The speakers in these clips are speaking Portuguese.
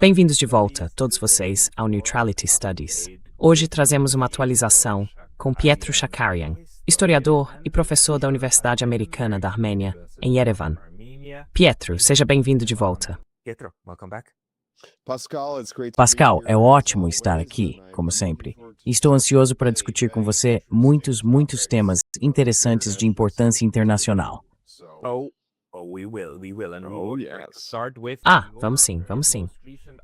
Bem-vindos de volta, todos vocês, ao Neutrality Studies. Hoje trazemos uma atualização com Pietro Shakarian, historiador e professor da Universidade Americana da Armênia, em Yerevan. Pietro, seja bem-vindo de volta. Pascal, é ótimo estar aqui, como sempre. Estou ansioso para discutir com você muitos temas interessantes de importância internacional. Vamos sim.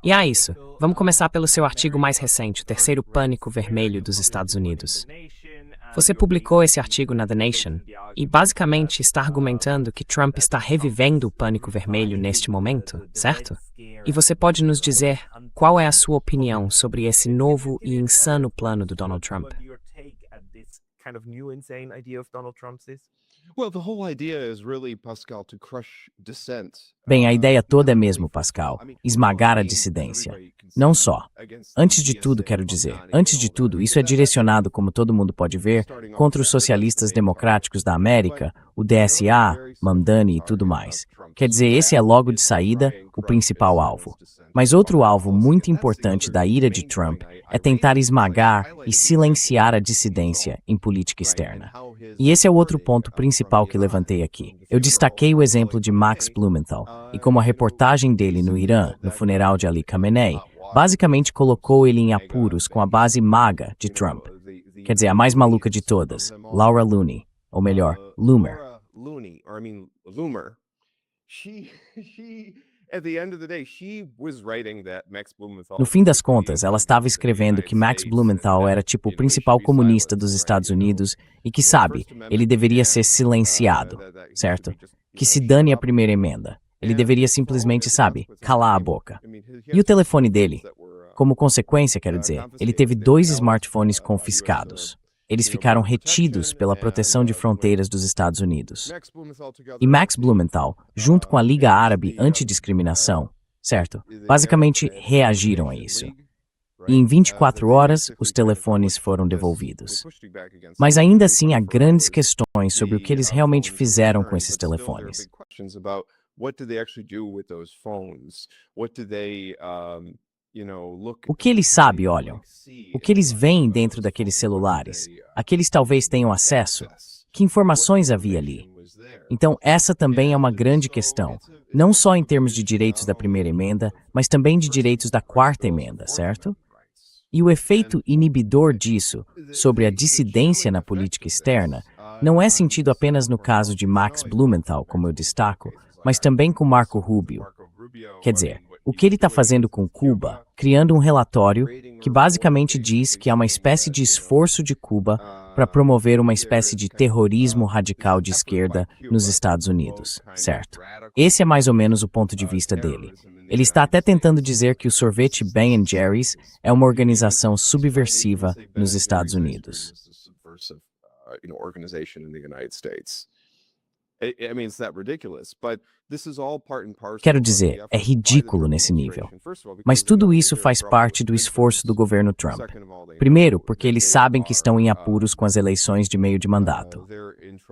E isso, vamos começar pelo seu artigo mais recente, o terceiro pânico vermelho dos Estados Unidos. Você publicou esse artigo na The Nation e basicamente está argumentando que Trump está revivendo o pânico vermelho neste momento, certo? E você pode nos dizer qual é a sua opinião sobre esse novo e insano plano do Donald Trump? Bem, a ideia toda é mesmo, Pascal, esmagar a dissidência. Não só. Antes de tudo, isso é direcionado, como todo mundo pode ver, contra os socialistas democráticos da América, o DSA, Mamdani e tudo mais. Quer dizer, esse é logo de saída o principal alvo. Mas outro alvo muito importante da ira de Trump é tentar esmagar e silenciar a dissidência em política externa. E esse é o outro ponto principal que levantei aqui. Eu destaquei o exemplo de Max Blumenthal e como a reportagem dele no Irã, no funeral de Ali Khamenei, basicamente colocou ele em apuros com a base MAGA de Trump. Quer dizer, a mais maluca de todas, Laura Looney, ou melhor, Loomer. No fim das contas, ela estava escrevendo que Max Blumenthal era tipo o principal comunista dos Estados Unidos e que, sabe, ele deveria ser silenciado, certo? Que se dane a primeira emenda. Ele deveria simplesmente, sabe, calar a boca. E o telefone dele? Como consequência, quero dizer, ele teve 2 smartphones confiscados. Eles ficaram retidos pela proteção de fronteiras dos Estados Unidos. E Max Blumenthal, junto com a Liga Árabe Antidiscriminação, certo? Basicamente reagiram a isso. E em 24 horas, os telefones foram devolvidos. Mas ainda assim há grandes questões sobre o que eles realmente fizeram com esses telefones. O que eles sabem, olham? O que eles veem dentro daqueles celulares? A que eles talvez tenham acesso? Que informações havia ali? Então, essa também é uma grande questão, não só em termos de direitos da primeira emenda, mas também de direitos da quarta emenda, certo? E o efeito inibidor disso sobre a dissidência na política externa não é sentido apenas no caso de Max Blumenthal, como eu destaco, mas também com Marco Rubio. Quer dizer, o que ele está fazendo com Cuba, criando um relatório que basicamente diz que há uma espécie de esforço de Cuba para promover uma espécie de terrorismo radical de esquerda nos Estados Unidos, certo? Esse é mais ou menos o ponto de vista dele. Ele está até tentando dizer que o sorvete Ben & Jerry's é uma organização subversiva nos Estados Unidos. Quero dizer, é ridículo nesse nível. Mas tudo isso faz parte do esforço do governo Trump. Primeiro, porque eles sabem que estão em apuros com as eleições de meio de mandato.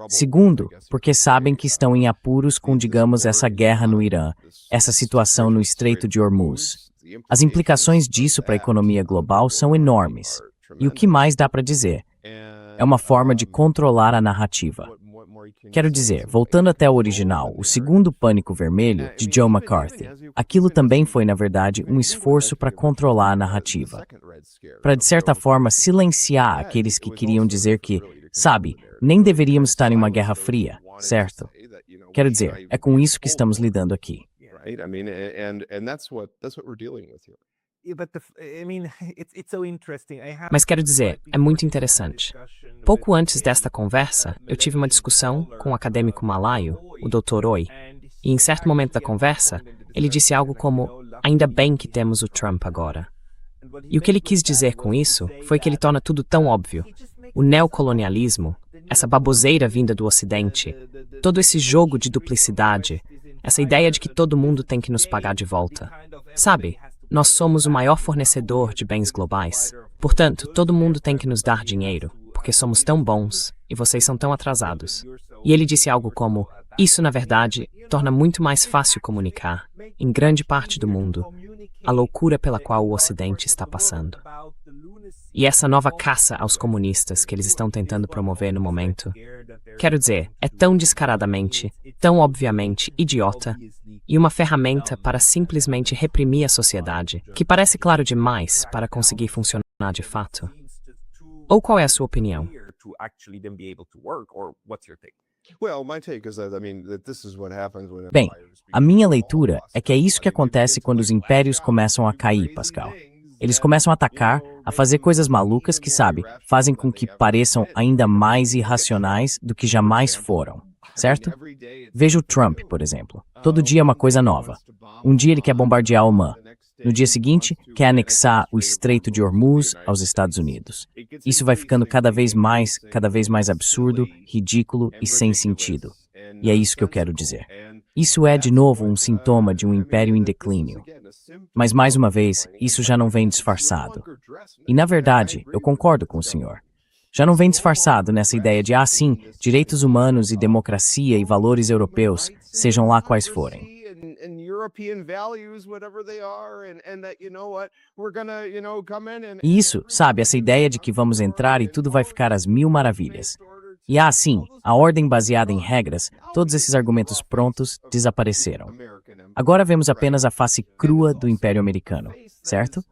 Segundo, porque sabem que estão em apuros com, digamos, essa guerra no Irã, essa situação no Estreito de Hormuz. As implicações disso para a economia global são enormes. E o que mais dá para dizer? É uma forma de controlar a narrativa. Quero dizer, voltando até o original, o segundo pânico vermelho, de Joe McCarthy, aquilo também foi, na verdade, um esforço para controlar a narrativa. Para, de certa forma, silenciar aqueles que queriam dizer que, sabe, nem deveríamos estar em uma guerra fria, certo? Quero dizer, é com isso que estamos lidando aqui. Mas quero dizer, é muito interessante. Pouco antes desta conversa, eu tive uma discussão com um acadêmico malaio, o Dr. Oi, e em certo momento da conversa, ele disse algo como, ainda bem que temos o Trump agora. E o que ele quis dizer com isso foi que ele torna tudo tão óbvio. O neocolonialismo, essa baboseira vinda do Ocidente, todo esse jogo de duplicidade, essa ideia de que todo mundo tem que nos pagar de volta. Sabe? Nós somos o maior fornecedor de bens globais. Portanto, todo mundo tem que nos dar dinheiro, porque somos tão bons e vocês são tão atrasados. E ele disse algo como, Isso, na verdade, torna muito mais fácil comunicar, em grande parte do mundo, a loucura pela qual o Ocidente está passando. E essa nova caça aos comunistas que eles estão tentando promover no momento, quero dizer, é tão descaradamente, tão obviamente idiota e uma ferramenta para simplesmente reprimir a sociedade, que parece claro demais para conseguir funcionar de fato. Ou qual é a sua opinião? Bem, a minha leitura é que é isso que acontece quando os impérios começam a cair, Pascal. Eles começam a atacar, a fazer coisas malucas que, sabe, fazem com que pareçam ainda mais irracionais do que jamais foram, certo? Veja o Trump, por exemplo. Todo dia é uma coisa nova. Um dia ele quer bombardear Oman. No dia seguinte, quer anexar o Estreito de Hormuz aos Estados Unidos. Isso vai ficando cada vez mais absurdo, ridículo e sem sentido. E é isso que eu quero dizer. Isso é, de novo, um sintoma de um império em declínio. Mas, mais uma vez, isso já não vem disfarçado. E, na verdade, eu concordo com o senhor. Já não vem disfarçado nessa ideia de, sim, direitos humanos e democracia e valores europeus, sejam lá quais forem. E isso, sabe, essa ideia de que vamos entrar e tudo vai ficar às mil maravilhas. E sim, a ordem baseada em regras, todos esses argumentos prontos desapareceram. Agora vemos apenas a face crua do Império Americano, certo?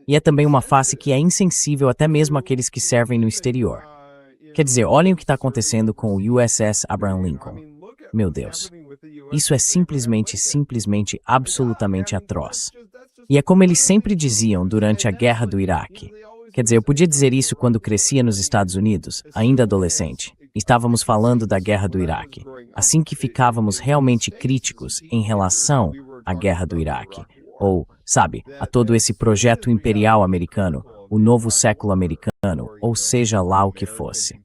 E é também uma face que é insensível até mesmo àqueles que servem no exterior. Quer dizer, olhem o que está acontecendo com o USS Abraham Lincoln. Meu Deus. Isso é simplesmente absolutamente atroz. E é como eles sempre diziam durante a Guerra do Iraque. Quer dizer, eu podia dizer isso quando crescia nos Estados Unidos, ainda adolescente. Estávamos falando da Guerra do Iraque. Assim que ficávamos realmente críticos em relação à Guerra do Iraque. Ou, sabe, a todo esse projeto imperial americano, o novo século americano, ou seja lá o que fosse.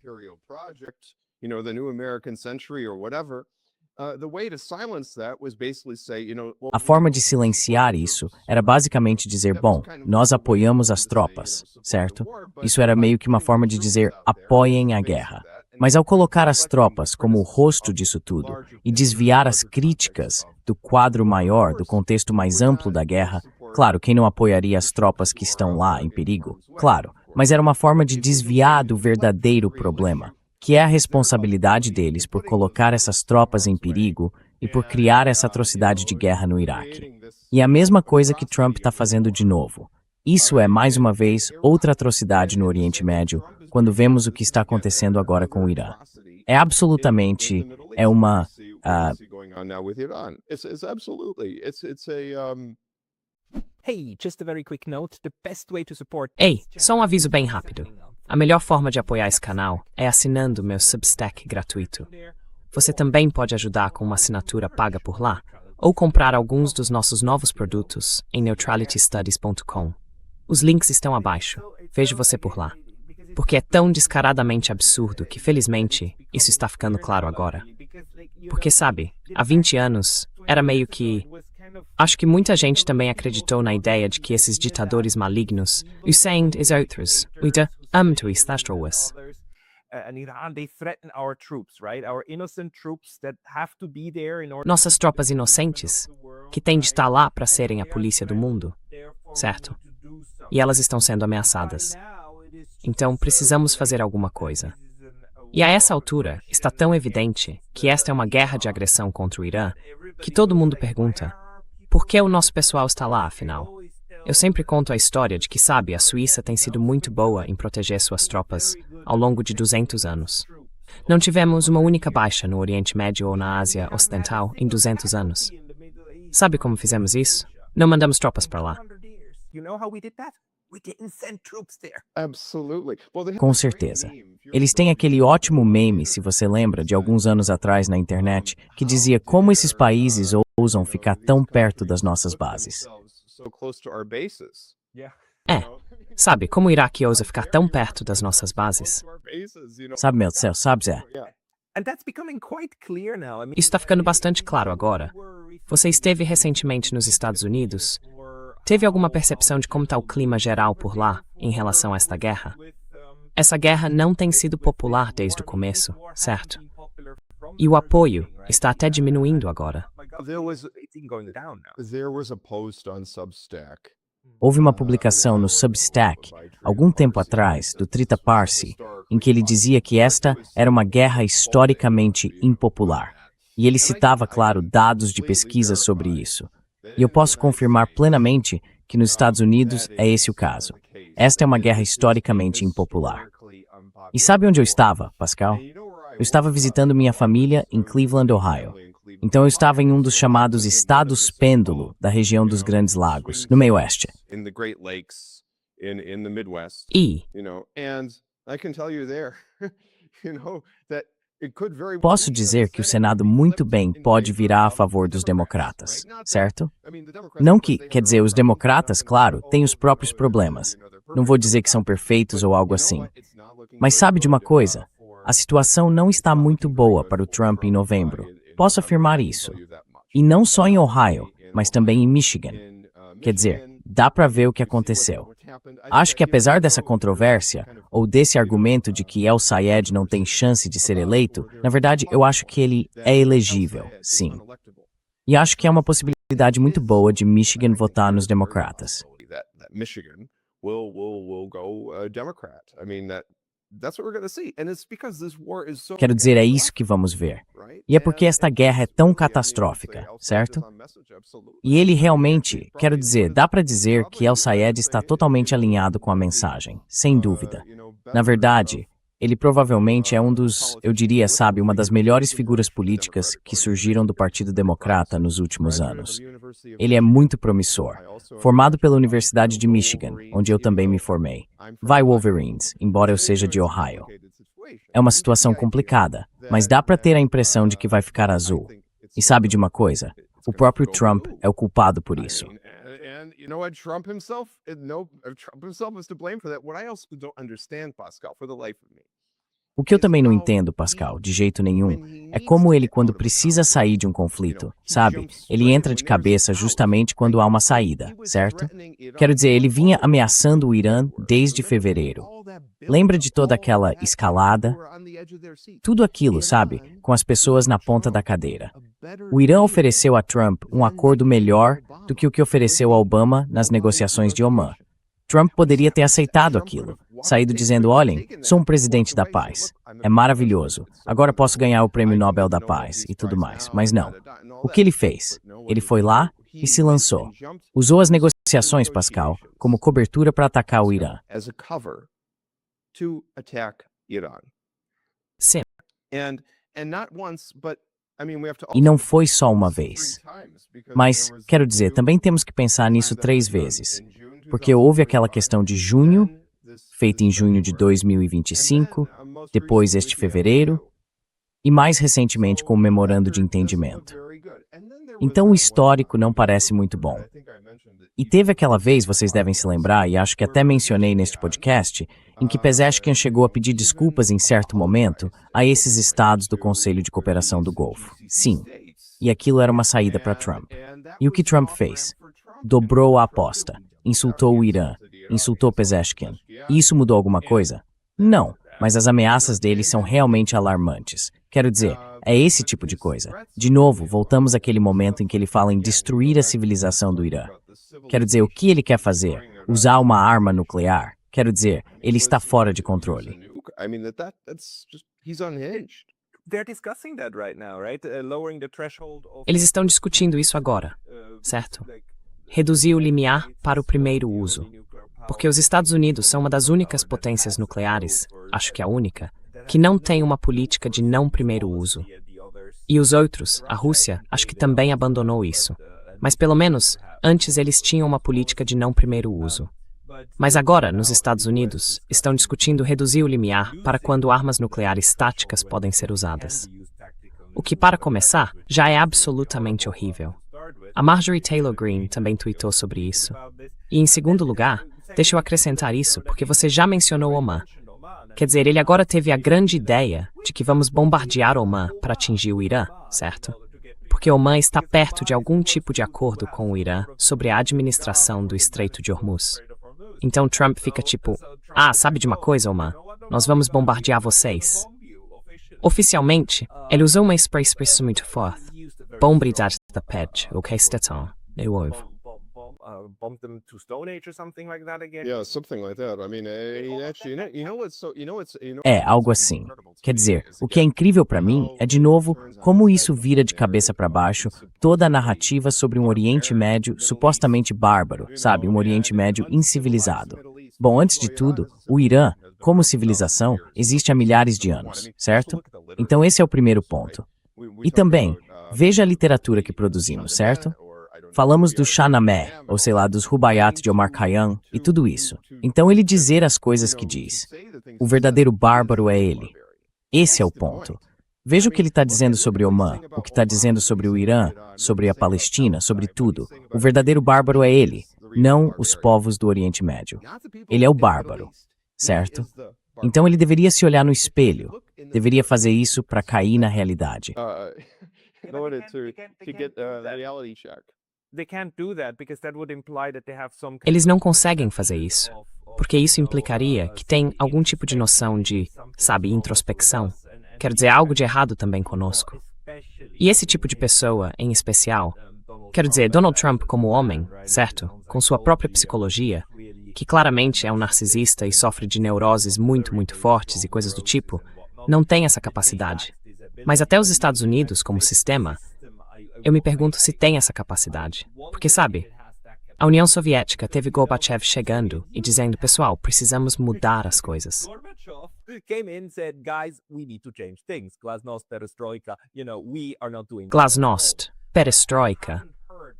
A forma de silenciar isso era basicamente dizer, bom, nós apoiamos as tropas, certo? Isso era meio que uma forma de dizer, apoiem a guerra. Mas ao colocar as tropas como o rosto disso tudo e desviar as críticas do quadro maior, do contexto mais amplo da guerra, claro, quem não apoiaria as tropas que estão lá em perigo? Claro, mas era uma forma de desviar do verdadeiro problema, que é a responsabilidade deles por colocar essas tropas em perigo e por criar essa atrocidade de guerra no Iraque. E a mesma coisa que Trump está fazendo de novo. Isso é, mais uma vez, outra atrocidade no Oriente Médio, quando vemos o que está acontecendo agora com o Irã. É absolutamente, Ei, só um aviso bem rápido. A melhor forma de apoiar esse canal é assinando meu Substack gratuito. Você também pode ajudar com uma assinatura paga por lá, ou comprar alguns dos nossos novos produtos em neutralitystudies.com. Os links estão abaixo. Vejo você por lá. Porque é tão descaradamente absurdo que, felizmente, isso está ficando claro agora. Porque, sabe, há 20 anos, era meio que... Acho que muita gente também acreditou na ideia de que esses ditadores malignos, os send is outros, to estás. Nossas tropas inocentes, que têm de estar lá para serem a polícia do mundo, certo? E elas estão sendo ameaçadas. Então, precisamos fazer alguma coisa. E a essa altura, está tão evidente que esta é uma guerra de agressão contra o Irã, que todo mundo pergunta, por que o nosso pessoal está lá, afinal? Eu sempre conto a história de que, sabe, a Suíça tem sido muito boa em proteger suas tropas ao longo de 200 anos. Não tivemos uma única baixa no Oriente Médio ou na Ásia Ocidental em 200 anos. Sabe como fizemos isso? Não mandamos tropas para lá. Com certeza. Eles têm aquele ótimo meme, se você lembra, de alguns anos atrás na internet, que dizia como esses países ousam ficar tão perto das nossas bases. Sabe, como o Iraque ousa ficar tão perto das nossas bases? Sabe, meu céu, sabe, Zé? Isso está ficando bastante claro agora. Você esteve recentemente nos Estados Unidos? Teve alguma percepção de como está o clima geral por lá em relação a esta guerra? Essa guerra não tem sido popular desde o começo, certo? E o apoio está até diminuindo agora. Houve uma publicação no Substack, algum tempo atrás, do Trita Parsi, em que ele dizia que esta era uma guerra historicamente impopular. E ele citava, claro, dados de pesquisa sobre isso. E eu posso confirmar plenamente que nos Estados Unidos é esse o caso. Esta é uma guerra historicamente impopular. E sabe onde eu estava, Pascal? Eu estava visitando minha família em Cleveland, Ohio. Então eu estava em um dos chamados estados pêndulo da região dos Grandes Lagos, no meio oeste. E Posso dizer que o Senado muito bem pode virar a favor dos democratas, certo? Não que, quer dizer, os democratas, claro, têm os próprios problemas. Não vou dizer que são perfeitos ou algo assim. Mas sabe de uma coisa? A situação não está muito boa para o Trump em novembro. Posso afirmar isso. E não só em Ohio, mas também em Michigan. Quer dizer, dá para ver o que aconteceu. Acho que apesar dessa controvérsia, ou desse argumento de que El Sayed não tem chance de ser eleito, na verdade eu acho que ele é elegível, sim. E acho que é uma possibilidade muito boa de Michigan votar nos democratas. Quero dizer, é isso que vamos ver. E é porque esta guerra é tão catastrófica, certo? E ele realmente, quero dizer, dá para dizer que El Sayed está totalmente alinhado com a mensagem, sem dúvida. Na verdade, ele provavelmente é um dos, eu diria, sabe, uma das melhores figuras políticas que surgiram do Partido Democrata nos últimos anos. Ele é muito promissor. Formado pela Universidade de Michigan, onde eu também me formei. Vai Wolverines, embora eu seja de Ohio. É uma situação complicada, mas dá para ter a impressão de que vai ficar azul. E sabe de uma coisa? O próprio Trump é o culpado por isso. O que eu também não entendo, Pascal, de jeito nenhum, é como ele, quando precisa sair de um conflito, sabe? Ele entra de cabeça justamente quando há uma saída, certo? Quero dizer, ele vinha ameaçando o Irã desde fevereiro. Lembra de toda aquela escalada? Tudo aquilo, sabe? Com as pessoas na ponta da cadeira. O Irã ofereceu a Trump um acordo melhor do que o que ofereceu a Obama nas negociações de Oman. Trump poderia ter aceitado aquilo, saído dizendo, olhem, sou um presidente da paz. É maravilhoso. Agora posso ganhar o Prêmio Nobel da Paz e tudo mais. Mas não. O que ele fez? Ele foi lá e se lançou. Usou as negociações, Pascal, como cobertura para atacar o Irã. sim, E não foi só uma vez. Mas, quero dizer, também temos que pensar nisso 3 vezes. Porque houve aquela questão de junho, feita em junho de 2025, depois este fevereiro, e mais recentemente com o memorando de entendimento. Então o histórico não parece muito bom. E teve aquela vez, vocês devem se lembrar, e acho que até mencionei neste podcast, em que Pezeshkian chegou a pedir desculpas em certo momento a esses estados do Conselho de Cooperação do Golfo. Sim. E aquilo era uma saída para Trump. E o que Trump fez? Dobrou a aposta. Insultou o Irã, insultou Pezeshkian. E isso mudou alguma coisa? Não, mas as ameaças dele são realmente alarmantes. Quero dizer, é esse tipo de coisa. De novo, voltamos àquele momento em que ele fala em destruir a civilização do Irã. Quero dizer, o que ele quer fazer? Usar uma arma nuclear? Quero dizer, ele está fora de controle. eles estão discutindo isso agora, certo? Reduzir o limiar para o primeiro uso. Porque os Estados Unidos são uma das únicas potências nucleares, acho que a única, que não tem uma política de não primeiro uso. E os outros, a Rússia, acho que também abandonou isso. Mas pelo menos, antes eles tinham uma política de não primeiro uso. Mas agora, nos Estados Unidos, estão discutindo reduzir o limiar para quando armas nucleares táticas podem ser usadas. O que, para começar, já é absolutamente horrível. A Marjorie Taylor Greene também tweetou sobre isso. E em segundo lugar, deixa eu acrescentar isso, porque você já mencionou Oman. Quer dizer, ele agora teve a grande ideia de que vamos bombardear Oman para atingir o Irã, certo? Porque Oman está perto de algum tipo de acordo com o Irã sobre a administração do Estreito de Hormuz. Então Trump fica tipo, sabe de uma coisa, Oman? Nós vamos bombardear vocês. Oficialmente, ele usou uma expressão muito forte. Bombardar da pele, o que está tão, eu ouvo. Bump them to Stone Age or something like that again? Yeah, something like that. I mean, actually, É, algo assim. Quer dizer, o que é incrível pra mim é, de novo, como isso vira de cabeça pra baixo toda a narrativa sobre um Oriente Médio supostamente bárbaro, sabe? Um Oriente Médio incivilizado. Bom, antes de tudo, o Irã, como civilização, existe há milhares de anos, certo? Então esse é o primeiro ponto. E também, veja a literatura que produzimos, certo? Falamos do Shahnameh, ou sei lá, dos Rubaiyat de Omar Khayyam e tudo isso. Então ele dizer as coisas que diz. O verdadeiro bárbaro é ele. Esse é o ponto. Veja o que ele está dizendo sobre Oman, o que está dizendo sobre o Irã, sobre a Palestina, sobre tudo. O verdadeiro bárbaro é ele, não os povos do Oriente Médio. Ele é o bárbaro, certo? Então ele deveria se olhar no espelho, deveria fazer isso para cair na realidade. in order to get the reality check. They can't do that because that would imply that they have some kind Eles não conseguem fazer isso, porque isso implicaria que tem algum tipo de noção de, sabe, introspecção. Quero dizer, algo de errado também conosco. E esse tipo de pessoa, em especial, quero dizer, Donald Trump como homem, certo? Com sua própria psicologia, que claramente é um narcisista e sofre de neuroses muito, muito fortes e coisas do tipo, não tem essa capacidade. Mas até os Estados Unidos, como sistema, eu me pergunto se tem essa capacidade. Porque, sabe, a União Soviética teve Gorbachev chegando e dizendo, pessoal, precisamos mudar as coisas. Gorbachev came in and said, guys, we need to change things. Glasnost, perestroika, we are not doing Glasnost, perestroika.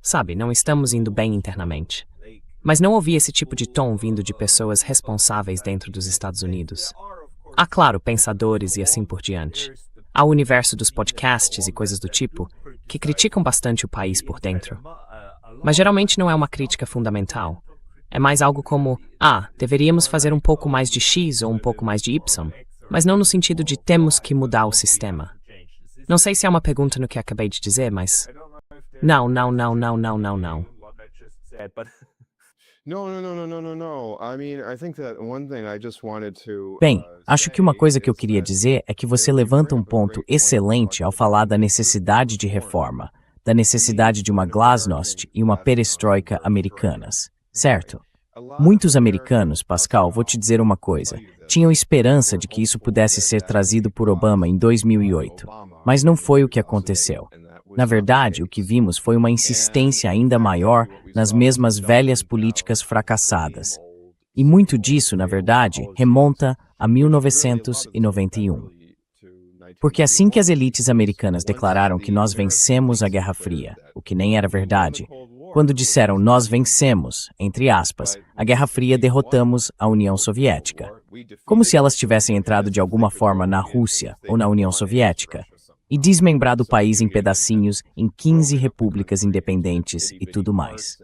Sabe, não estamos indo bem internamente. Mas não ouvi esse tipo de tom vindo de pessoas responsáveis dentro dos Estados Unidos. Há, claro, pensadores e assim por diante. Há o universo dos podcasts e coisas do tipo que criticam bastante o país por dentro. Mas geralmente não é uma crítica fundamental. É mais algo como, deveríamos fazer um pouco mais de X ou um pouco mais de Y, mas não no sentido de temos que mudar o sistema. Não sei se é uma pergunta no que acabei de dizer, mas... Não. Bem, acho que uma coisa que eu queria dizer é que você levanta um ponto excelente ao falar da necessidade de reforma, da necessidade de uma glasnost e uma perestroika americanas, certo? Muitos americanos, Pascal, vou te dizer uma coisa, tinham esperança de que isso pudesse ser trazido por Obama em 2008, mas não foi o que aconteceu. Na verdade, o que vimos foi uma insistência ainda maior nas mesmas velhas políticas fracassadas. E muito disso, na verdade, remonta a 1991. Porque assim que as elites americanas declararam que nós vencemos a Guerra Fria, o que nem era verdade, quando disseram nós vencemos, entre aspas, a Guerra Fria, derrotamos a União Soviética. Como se elas tivessem entrado de alguma forma na Rússia ou na União Soviética e desmembrado o país em pedacinhos em 15 repúblicas independentes e tudo mais.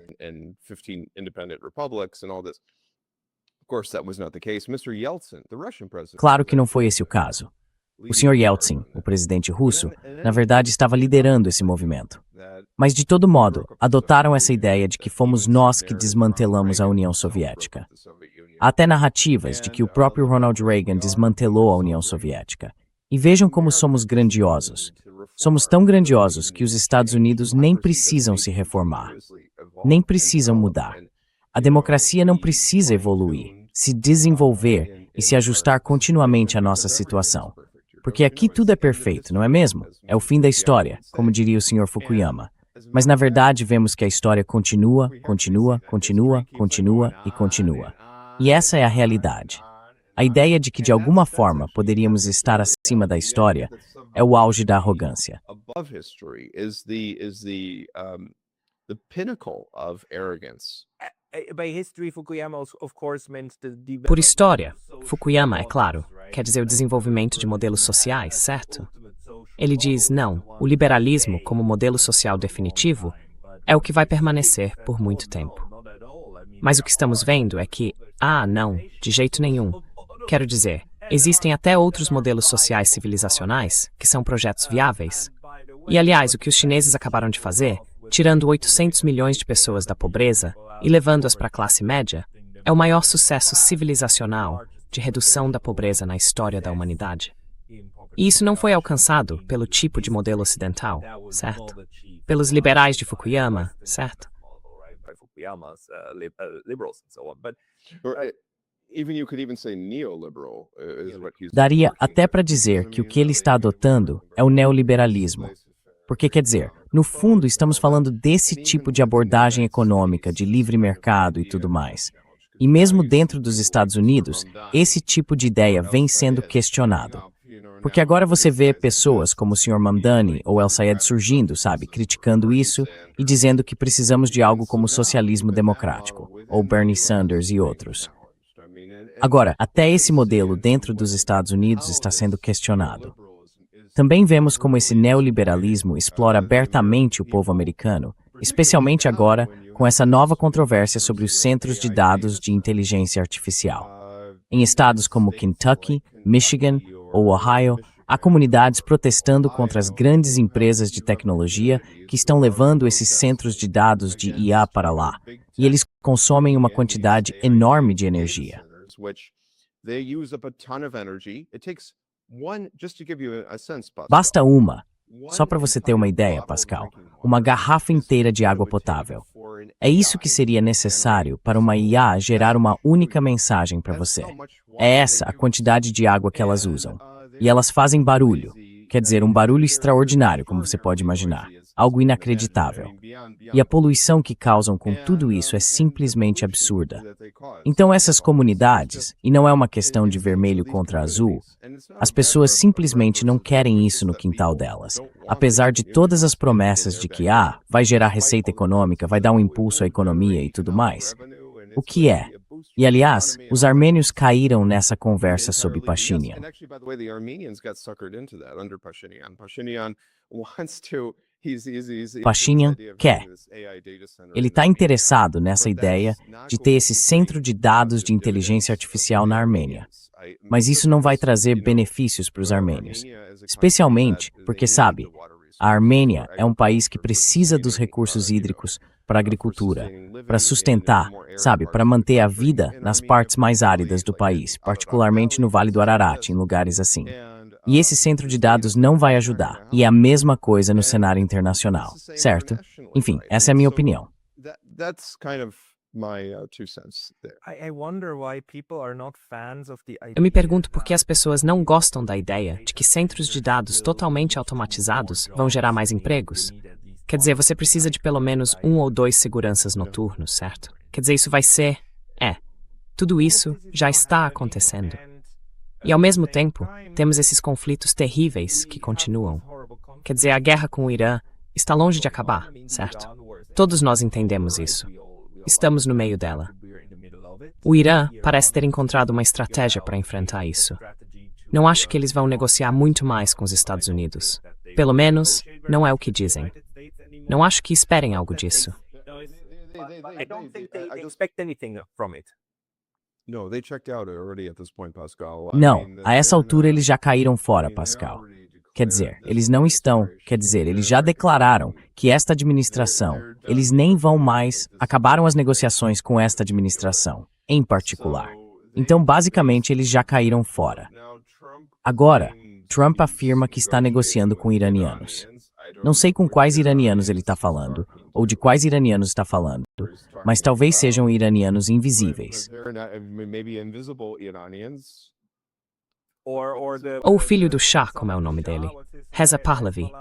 Claro que não foi esse o caso. O Sr. Yeltsin, o presidente russo, na verdade estava liderando esse movimento. Mas, de todo modo, adotaram essa ideia de que fomos nós que desmantelamos a União Soviética. Há até narrativas de que o próprio Ronald Reagan desmantelou a União Soviética. E vejam como somos grandiosos. Somos tão grandiosos que os Estados Unidos nem precisam se reformar. Nem precisam mudar. A democracia não precisa evoluir, se desenvolver e se ajustar continuamente à nossa situação. Porque aqui tudo é perfeito, não é mesmo? É o fim da história, como diria o Sr. Fukuyama. Mas na verdade vemos que a história continua. E essa é a realidade. A ideia de que de alguma forma poderíamos estar acima da história é o auge da arrogância. Por história, Fukuyama, é claro, quer dizer o desenvolvimento de modelos sociais, certo? Ele diz, não, o liberalismo como modelo social definitivo é o que vai permanecer por muito tempo. Mas o que estamos vendo é que, não, de jeito nenhum. Quero dizer, existem até outros modelos sociais civilizacionais que são projetos viáveis. E, aliás, o que os chineses acabaram de fazer, tirando 800 milhões de pessoas da pobreza e levando-as para a classe média, é o maior sucesso civilizacional de redução da pobreza na história da humanidade. E isso não foi alcançado pelo tipo de modelo ocidental, certo? Pelos liberais de Fukuyama, certo? Or even you could even say neoliberal is what he's Daria até para dizer que o que ele está adotando é o neoliberalismo. Porque, quer dizer, no fundo estamos falando desse tipo de abordagem econômica, de livre mercado e tudo mais. E mesmo dentro dos Estados Unidos, esse tipo de ideia vem sendo questionado. Porque agora você vê pessoas como o Sr. Mamdani ou El Sayed surgindo, sabe, criticando isso e dizendo que precisamos de algo como socialismo democrático, ou Bernie Sanders e outros. Agora, até esse modelo dentro dos Estados Unidos está sendo questionado. Também vemos como esse neoliberalismo explora abertamente o povo americano, especialmente agora com essa nova controvérsia sobre os centros de dados de inteligência artificial. Em estados como Kentucky, Michigan ou Ohio, há comunidades protestando contra as grandes empresas de tecnologia que estão levando esses centros de dados de IA para lá, e eles consomem uma quantidade enorme de energia. Basta só para você ter uma ideia, Pascal, uma garrafa inteira de água potável. É isso que seria necessário para uma IA gerar uma única mensagem para você. É essa a quantidade de água que elas usam. E elas fazem barulho. Quer dizer, um barulho extraordinário, como você pode imaginar. Algo inacreditável. E a poluição que causam com tudo isso é simplesmente absurda. Então essas comunidades, e não é uma questão de vermelho contra azul, as pessoas simplesmente não querem isso no quintal delas. Apesar de todas as promessas de que, vai gerar receita econômica, vai dar um impulso à economia e tudo mais. O que é? E aliás, os armênios caíram nessa conversa sobre Pashinyan. Pashinyan quer. Ele está interessado nessa ideia de ter esse centro de dados de inteligência artificial na Armênia. Mas isso não vai trazer benefícios para os armênios. Especialmente porque, sabe, a Armênia é um país que precisa dos recursos hídricos para a agricultura, para sustentar, sabe, para manter a vida nas partes mais áridas do país, particularmente no Vale do Ararat, em lugares assim. E esse centro de dados não vai ajudar. E é a mesma coisa no cenário internacional, certo? Enfim, essa é a minha opinião. Eu me pergunto por que as pessoas não gostam da ideia de que centros de dados totalmente automatizados vão gerar mais empregos. Quer dizer, você precisa de pelo menos 1 ou 2 seguranças noturnos, certo? Quer dizer, isso vai ser... tudo isso já está acontecendo. E ao mesmo tempo, temos esses conflitos terríveis que continuam. Quer dizer, a guerra com o Irã está longe de acabar, certo? Todos nós entendemos isso. Estamos no meio dela. O Irã parece ter encontrado uma estratégia para enfrentar isso. Não acho que eles vão negociar muito mais com os Estados Unidos. Pelo menos, não é o que dizem. Não acho que esperem algo disso. Não, a essa altura eles já caíram fora, Pascal. Quer dizer, eles não estão, eles já declararam que esta administração, eles nem vão mais, acabaram as negociações com esta administração, em particular. Então, basicamente, eles já caíram fora. Agora, Trump afirma que está negociando com iranianos. Não sei com quais iranianos ele está falando, ou de quais iranianos está falando, mas talvez sejam iranianos invisíveis. Ou o filho do Shah, como é o nome dele, Reza Pahlavi.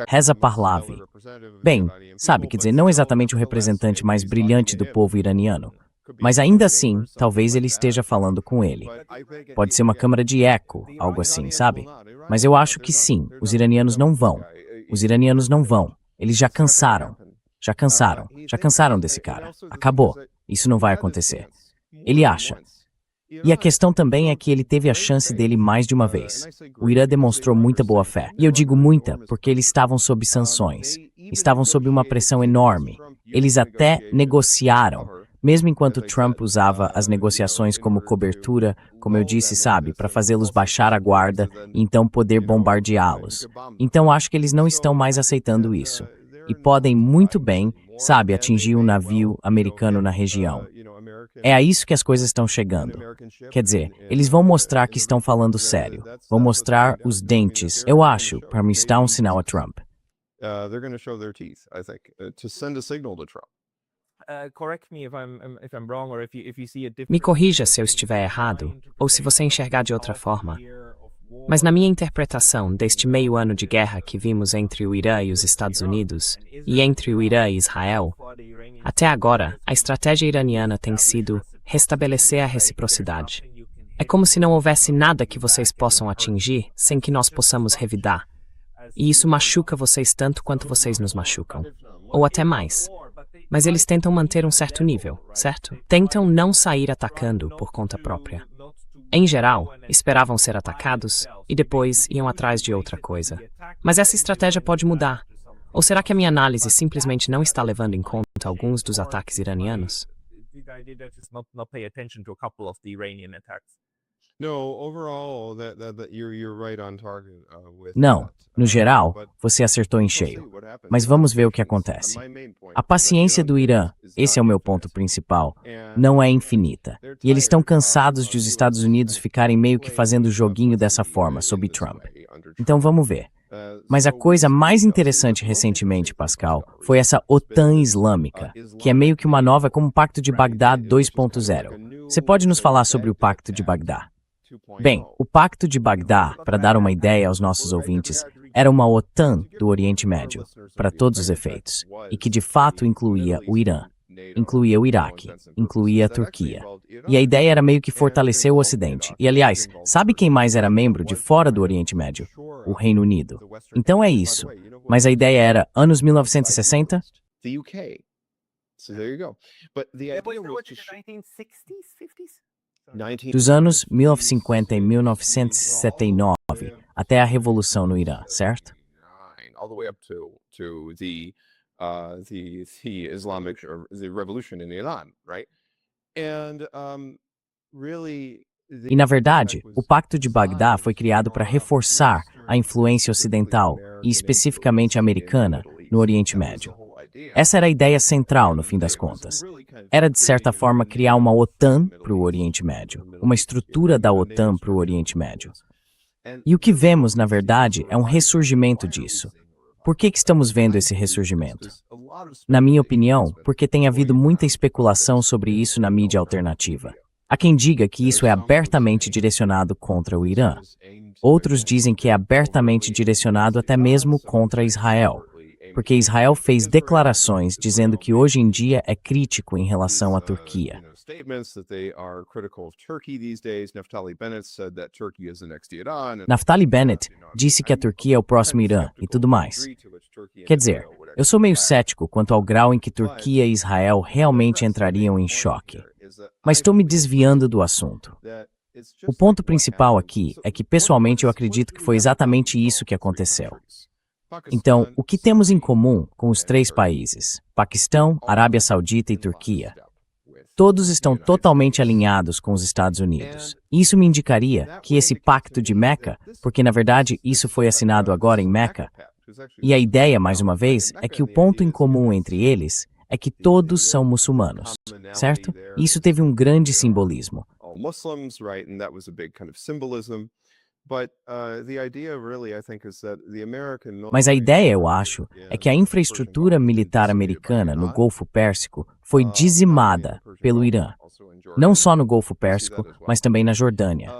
Reza Pahlavi. Bem, sabe, quer dizer, não exatamente o representante mais brilhante do povo iraniano, mas ainda assim, talvez ele esteja falando com ele. Pode ser uma câmara de eco, algo assim, sabe? Mas eu acho que sim, os iranianos não vão. Os iranianos não vão. Eles já cansaram. Já cansaram desse cara. Acabou. Isso não vai acontecer. Ele acha. E a questão também é que ele teve a chance dele mais de uma vez. O Irã demonstrou muita boa fé. E eu digo muita porque eles estavam sob sanções. Estavam sob uma pressão enorme. Eles até negociaram. Mesmo enquanto Trump usava as negociações como cobertura, como eu disse, sabe, para fazê-los baixar a guarda e então poder bombardeá-los. Então acho que eles não estão mais aceitando isso. E podem muito bem, sabe, atingir um navio americano na região. É a isso que as coisas estão chegando. Quer dizer, eles vão mostrar que estão falando sério. Vão mostrar os dentes, eu acho, para me dar um sinal a Trump. They're going to show their teeth, I think, to send a signal to Trump. Correct me if I'm wrong, or if you see a different. Me corrija se eu estiver errado, ou se você enxergar de outra forma. Mas na minha interpretação deste meio ano de guerra que vimos entre o Irã e os Estados Unidos, e entre o Irã e Israel, até agora, a estratégia iraniana tem sido restabelecer a reciprocidade. É como se não houvesse nada que vocês possam atingir sem que nós possamos revidar. E isso machuca vocês tanto quanto vocês nos machucam. Ou até mais. Mas eles tentam manter um certo nível, certo? Tentam não sair atacando por conta própria. Em geral, esperavam ser atacados e depois iam atrás de outra coisa. Mas essa estratégia pode mudar. Ou será que a minha análise simplesmente não está levando em conta alguns dos ataques iranianos? Not pay attention to a couple of the Iranian attacks. No, overall, you're right on target with Não, that. no geral, But você acertou em we'll see cheio. what happens. Mas vamos ver o que acontece. My main point A is that paciência do Irã, is esse é o not meu ponto infinite. principal, And não é infinita. E eles estão cansados de os Estados Unidos ficarem meio que fazendo joguinho dessa forma sob Trump. Então vamos ver. Mas a coisa mais interessante recentemente, Pascal, foi essa OTAN islâmica, que é meio que uma nova como o Pacto de Bagdá 2.0. Você pode nos falar sobre o Pacto de Bagdá? Bem, o Pacto de Bagdá, para dar uma ideia aos nossos ouvintes, era uma OTAN do Oriente Médio, para todos os efeitos, e que de fato incluía o Irã, incluía o Iraque, incluía a Turquia. E a ideia era meio que fortalecer o Ocidente. E aliás, sabe quem mais era membro de fora do Oriente Médio? O Reino Unido. Então é isso. Mas a ideia era anos 1960? The UK. So there you go. But the idea was to 1960s, 50s? 19 Dos anos 1950 e 1979, até a Revolução no Irã, certo? all the way up to the Islamic or the revolution in Iran, right? And really E na verdade, o Pacto de Bagdá foi criado para reforçar a influência ocidental, e especificamente americana, no Oriente Médio. Essa era a ideia central, no fim das contas. Era, de certa forma, criar uma OTAN para o Oriente Médio, uma estrutura da OTAN para o Oriente Médio. E o que vemos, na verdade, é um ressurgimento disso. Por que estamos vendo esse ressurgimento? Na minha opinião, porque tem havido muita especulação sobre isso na mídia alternativa. Há quem diga que isso é abertamente direcionado contra o Irã. Outros dizem que é abertamente direcionado até mesmo contra Israel, porque Israel fez declarações dizendo que hoje em dia é crítico em relação à Turquia. Naftali Bennett disse que a Turquia é o próximo Irã e tudo mais. Quer dizer, eu sou meio cético quanto ao grau em que Turquia e Israel realmente entrariam em choque. Mas estou me desviando do assunto. O ponto principal aqui é que, pessoalmente, eu acredito que foi exatamente isso que aconteceu. Então, o que temos em comum com os três países, Paquistão, Arábia Saudita e Turquia? Todos estão totalmente alinhados com os Estados Unidos. Isso me indicaria que esse pacto de Meca, porque na verdade isso foi assinado agora em Meca, e a ideia, mais uma vez, é que o ponto em comum entre eles é que todos são muçulmanos, certo? Isso teve um grande simbolismo. Muslims, right? And that was a big kind of symbolism. But the idea really, I think, is that the American Mas a ideia, eu acho, é que a infraestrutura militar americana no Golfo Pérsico foi dizimada pelo Irã. Não só no Golfo Pérsico, mas também na Jordânia.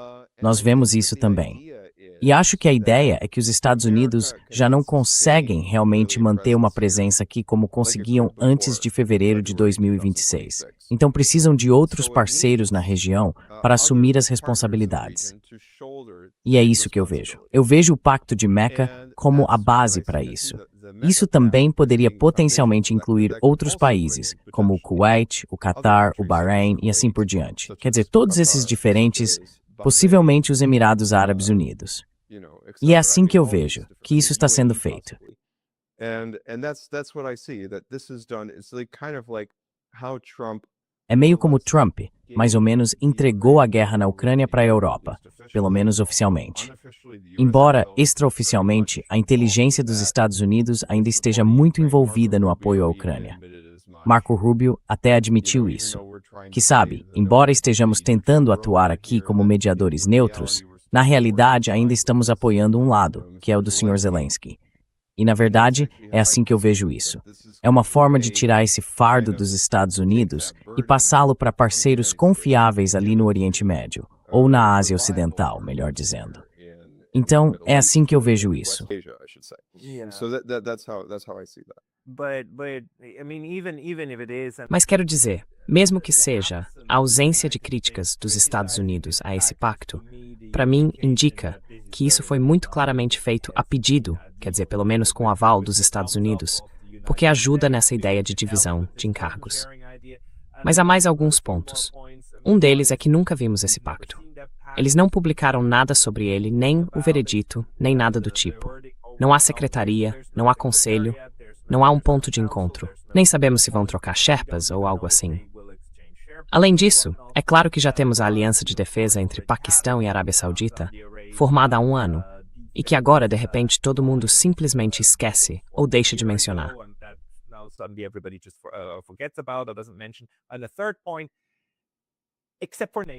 Nós vemos isso também. E acho que a ideia é que os Estados Unidos já não conseguem realmente manter uma presença aqui como conseguiam antes de fevereiro de 2026. Então precisam de outros parceiros na região para assumir as responsabilidades. E é isso que eu vejo. Eu vejo o Pacto de Meca como a base para isso. Isso também poderia potencialmente incluir outros países, como o Kuwait, o Catar, o Bahrein e assim por diante. Quer dizer, todos esses diferentes, possivelmente os Emirados Árabes Unidos. E é assim que eu vejo que isso está sendo feito. É meio como Trump, mais ou menos, entregou a guerra na Ucrânia para a Europa, pelo menos oficialmente. Embora, extraoficialmente, a inteligência dos Estados Unidos ainda esteja muito envolvida no apoio à Ucrânia. Marco Rubio até admitiu isso. Que sabe, embora estejamos tentando atuar aqui como mediadores neutros, na realidade ainda estamos apoiando um lado, que é o do Sr. Zelensky. E na verdade, é assim que eu vejo isso. É uma forma de tirar esse fardo dos Estados Unidos e passá-lo para parceiros confiáveis ali no Oriente Médio, ou na Ásia Ocidental, melhor dizendo. Então, é assim que eu vejo isso. Mas quero dizer, mesmo que seja a ausência de críticas dos Estados Unidos a esse pacto, para mim indica que isso foi muito claramente feito a pedido, quer dizer, pelo menos com o aval dos Estados Unidos, porque ajuda nessa ideia de divisão de encargos. Mas há mais alguns pontos. Um deles é que nunca vimos esse pacto. Eles não publicaram nada sobre ele, nem o veredito, nem nada do tipo. Não há secretaria, não há conselho, não há um ponto de encontro. Nem sabemos se vão trocar sherpas ou algo assim. Além disso, é claro que já temos a aliança de defesa entre Paquistão e Arábia Saudita, formada há um ano, e que agora, de repente, todo mundo simplesmente esquece ou deixa de mencionar.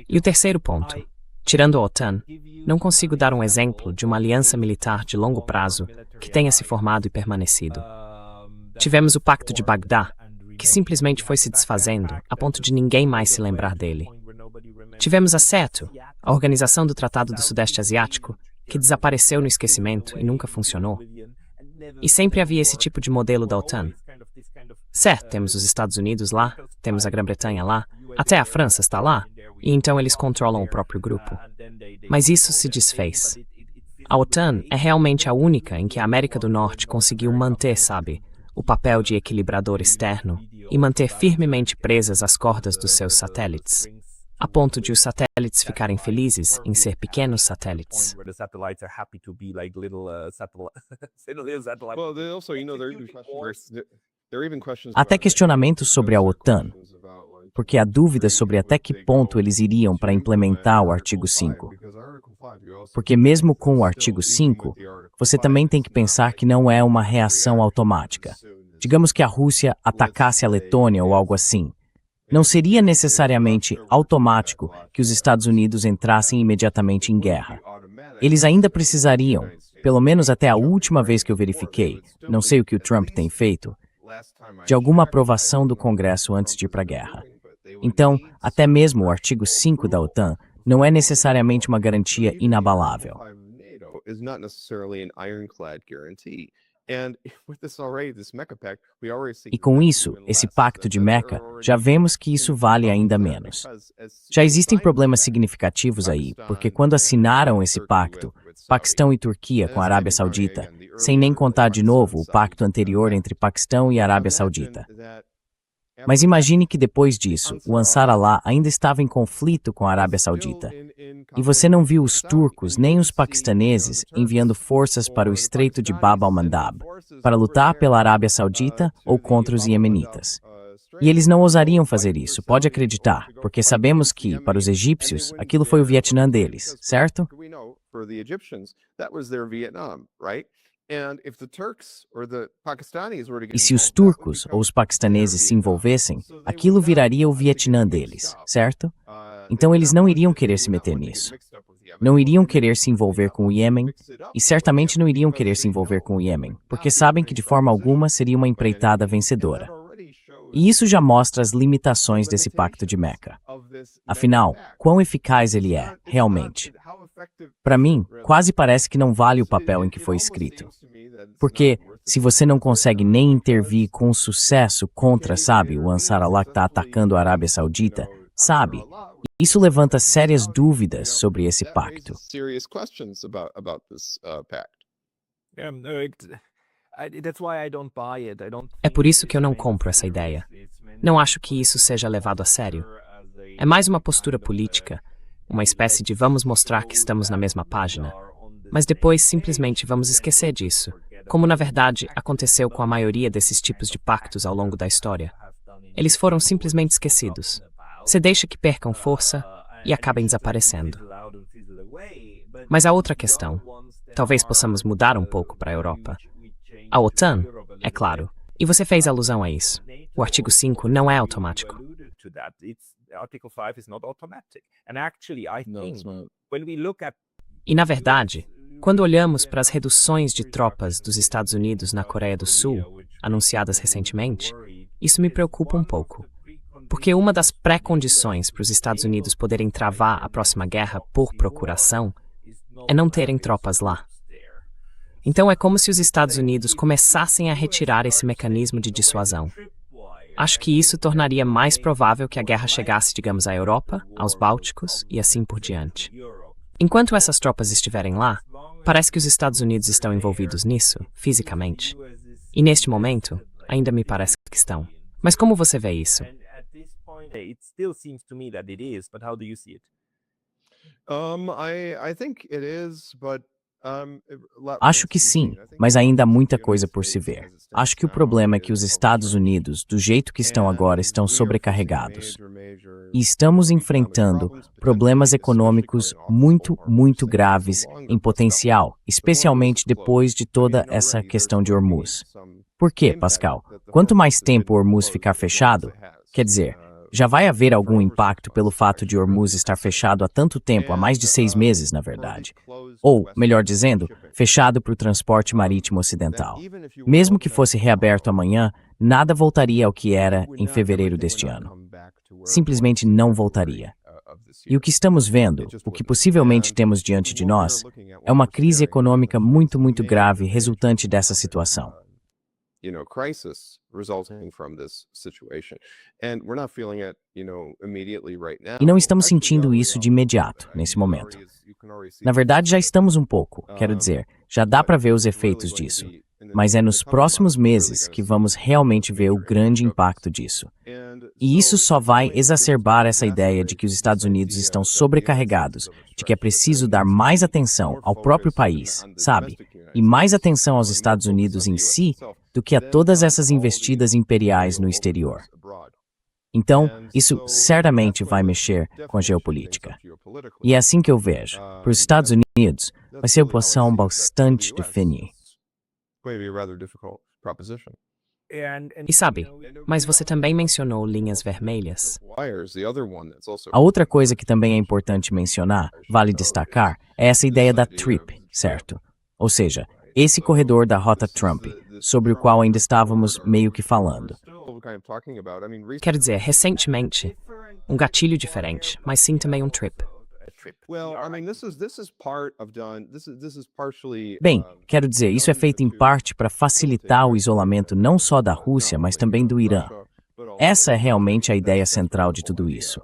E o terceiro ponto, tirando a OTAN, não consigo dar um exemplo de uma aliança militar de longo prazo que tenha se formado e permanecido. Tivemos o Pacto de Bagdá, que simplesmente foi se desfazendo a ponto de ninguém mais se lembrar dele. Tivemos a SEATO, a Organização do Tratado do Sudeste Asiático, que desapareceu no esquecimento e nunca funcionou. E sempre havia esse tipo de modelo da OTAN. Certo, temos os Estados Unidos lá, temos a Grã-Bretanha lá, até a França está lá, e então eles controlam o próprio grupo. Mas isso se desfez. A OTAN é realmente a única em que a América do Norte conseguiu manter, sabe, o papel de equilibrador externo e manter firmemente presas as cordas dos seus satélites, a ponto de os satélites ficarem felizes em ser pequenos satélites. Até questionamentos sobre a OTAN, porque há dúvidas sobre até que ponto eles iriam para implementar o artigo 5. Porque mesmo com o artigo 5, você também tem que pensar que não é uma reação automática. Digamos que a Rússia atacasse a Letônia ou algo assim. Não seria necessariamente automático que os Estados Unidos entrassem imediatamente em guerra. Eles ainda precisariam, pelo menos até a última vez que eu verifiquei, não sei o que o Trump tem feito, de alguma aprovação do Congresso antes de ir para a guerra. Então, até mesmo o artigo 5 da OTAN não é necessariamente uma garantia inabalável. E com isso, esse pacto de Meca, já vemos que isso vale ainda menos. Já existem problemas significativos aí, porque quando assinaram esse pacto, Paquistão e Turquia com a Arábia Saudita, sem nem contar de novo o pacto anterior entre Paquistão e Arábia Saudita. Mas imagine que depois disso, o Ansar Allah ainda estava em conflito com a Arábia Saudita. E você não viu os turcos nem os paquistaneses enviando forças para o Estreito de Bab al-Mandab, para lutar pela Arábia Saudita ou contra os iemenitas. E eles não ousariam fazer isso, pode acreditar, porque sabemos que, para os egípcios, aquilo foi o Vietnã deles, certo? E se os turcos ou os paquistaneses se envolvessem, aquilo viraria o Vietnã deles, certo? Então eles não iriam querer se meter nisso. Não iriam querer se envolver com o Iêmen, e certamente não iriam querer se envolver com o Iêmen, porque sabem que de forma alguma seria uma empreitada vencedora. E isso já mostra as limitações desse pacto de Meca. Afinal, quão eficaz ele é, realmente? Para mim, quase parece que não vale o papel em que foi escrito. Porque, se você não consegue nem intervir com sucesso contra, sabe, o Ansar Allah que está atacando a Arábia Saudita, sabe, isso levanta sérias dúvidas sobre esse pacto. É por isso que eu não compro essa ideia. Não acho que isso seja levado a sério. É mais uma postura política, uma espécie de vamos mostrar que estamos na mesma página, mas depois simplesmente vamos esquecer disso, como na verdade aconteceu com a maioria desses tipos de pactos ao longo da história. Eles foram simplesmente esquecidos. Você deixa que percam força e acabem desaparecendo. Mas a outra questão, talvez possamos mudar um pouco para a Europa. A OTAN, é claro, E você fez alusão a isso. O artigo 5 não é automático. Article 5 is not automatic. And actually, I No, think it's not. when we look at E, na verdade, quando olhamos para as reduções de tropas dos Estados Unidos na Coreia do Sul, anunciadas recentemente, isso me preocupa um pouco. Porque uma das pré-condições para os Estados Unidos poderem travar a próxima guerra por procuração é não terem tropas lá. Então é como se os Estados Unidos começassem a retirar esse mecanismo de dissuasão. Acho que isso tornaria mais provável que a guerra chegasse, digamos, à Europa, aos Bálticos e assim por diante. Enquanto essas tropas estiverem lá, parece que os Estados Unidos estão envolvidos nisso, fisicamente. E neste momento, ainda me parece que estão. Mas como você vê isso? and at this point it still seems to me that it is, but how do you see it? I think it is, but Acho que sim, mas ainda há muita coisa por se ver. Acho que o problema é que os Estados Unidos, do jeito que estão agora, estão sobrecarregados. E estamos enfrentando problemas econômicos muito, muito graves em potencial, especialmente depois de toda essa questão de Hormuz. Por quê, Pascal? Quanto mais tempo Hormuz ficar fechado, quer dizer, já vai haver algum impacto pelo fato de Hormuz estar fechado há tanto tempo, há mais de 6 meses, na verdade. Ou, melhor dizendo, fechado para o transporte marítimo ocidental. Mesmo que fosse reaberto amanhã, nada voltaria ao que era em fevereiro deste ano. Simplesmente não voltaria. E o que estamos vendo, o que possivelmente temos diante de nós, é uma crise econômica muito, muito grave resultante dessa situação. Crisis resulting from this situation. And we're not feeling it, immediately right now. E não estamos sentindo isso de imediato, nesse momento. Na verdade, já estamos um pouco, quero dizer, já dá para ver os efeitos disso. Mas é nos próximos meses que vamos realmente ver o grande impacto disso. E isso só vai exacerbar essa ideia de que os Estados Unidos estão sobrecarregados, de que é preciso dar mais atenção ao próprio país, sabe? E mais atenção aos Estados Unidos em si do que a todas essas investidas imperiais no exterior. Então, isso certamente vai mexer com a geopolítica. E é assim que eu vejo. Para os Estados Unidos, vai ser uma posição bastante difícil. E sabe, mas você também mencionou linhas vermelhas. A outra coisa que também é importante mencionar, vale destacar, é essa ideia da TRIP, certo? Ou seja, esse corredor da Rota Trump, sobre o qual ainda estávamos meio que falando. Quero dizer, recentemente, um gatilho diferente, mas sim também um trip. Bem, quero dizer, isso é feito em parte para facilitar o isolamento não só da Rússia, mas também do Irã. Essa é realmente a ideia central de tudo isso.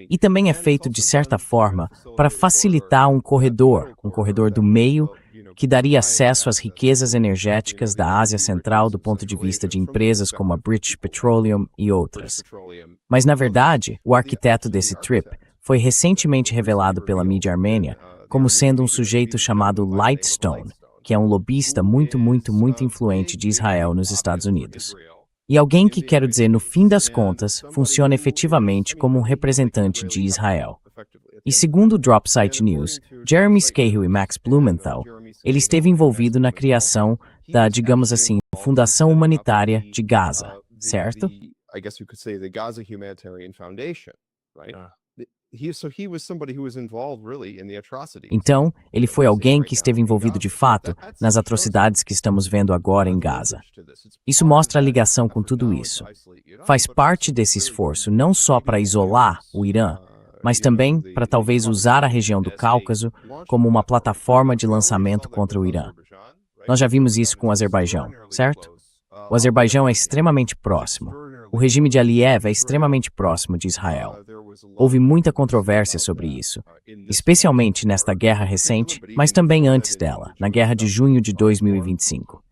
E também é feito, de certa forma, para facilitar um corredor do meio, que daria acesso às riquezas energéticas da Ásia Central do ponto de vista de empresas como a British Petroleum e outras. Mas, na verdade, o arquiteto desse trip foi recentemente revelado pela mídia armênia como sendo um sujeito chamado Lightstone, que é um lobista muito, muito, muito influente de Israel nos Estados Unidos. E alguém que, quero dizer, no fim das contas, funciona efetivamente como um representante de Israel. E segundo o Dropsite News, Jeremy Scahill e Max Blumenthal, ele esteve envolvido na criação da, digamos assim, Fundação Humanitária de Gaza, certo? I guess you could say the Gaza Humanitarian Foundation, right? So he was somebody who was involved really in the atrocities. Então, ele foi alguém que esteve envolvido de fato nas atrocidades que estamos vendo agora em Gaza. Isso mostra a ligação com tudo isso. Faz parte desse esforço não só para isolar o Irã, mas também para talvez usar a região do Cáucaso como uma plataforma de lançamento contra o Irã. Nós já vimos isso com o Azerbaijão, certo? O Azerbaijão é extremamente próximo. O regime de Aliyev é extremamente próximo de Israel. Houve muita controvérsia sobre isso, especialmente nesta guerra recente, mas também antes dela, na guerra de junho de 2025.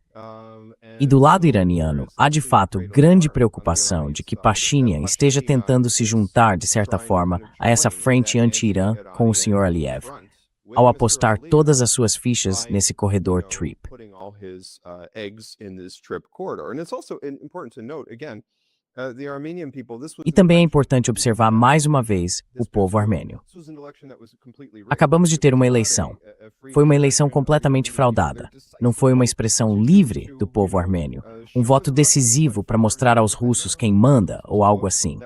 E do lado iraniano, há de fato grande preocupação de que Pashinyan esteja tentando se juntar, de certa forma, a essa frente anti-Irã com o Sr. Aliyev, ao apostar todas as suas fichas nesse corredor TRIP. The Armenian people, this was E também é importante observar mais uma vez o povo armênio. Acabamos de ter uma eleição. Foi uma eleição completamente fraudada. Não foi uma expressão livre do povo armênio. Um voto decisivo para mostrar aos russos quem manda ou algo assim.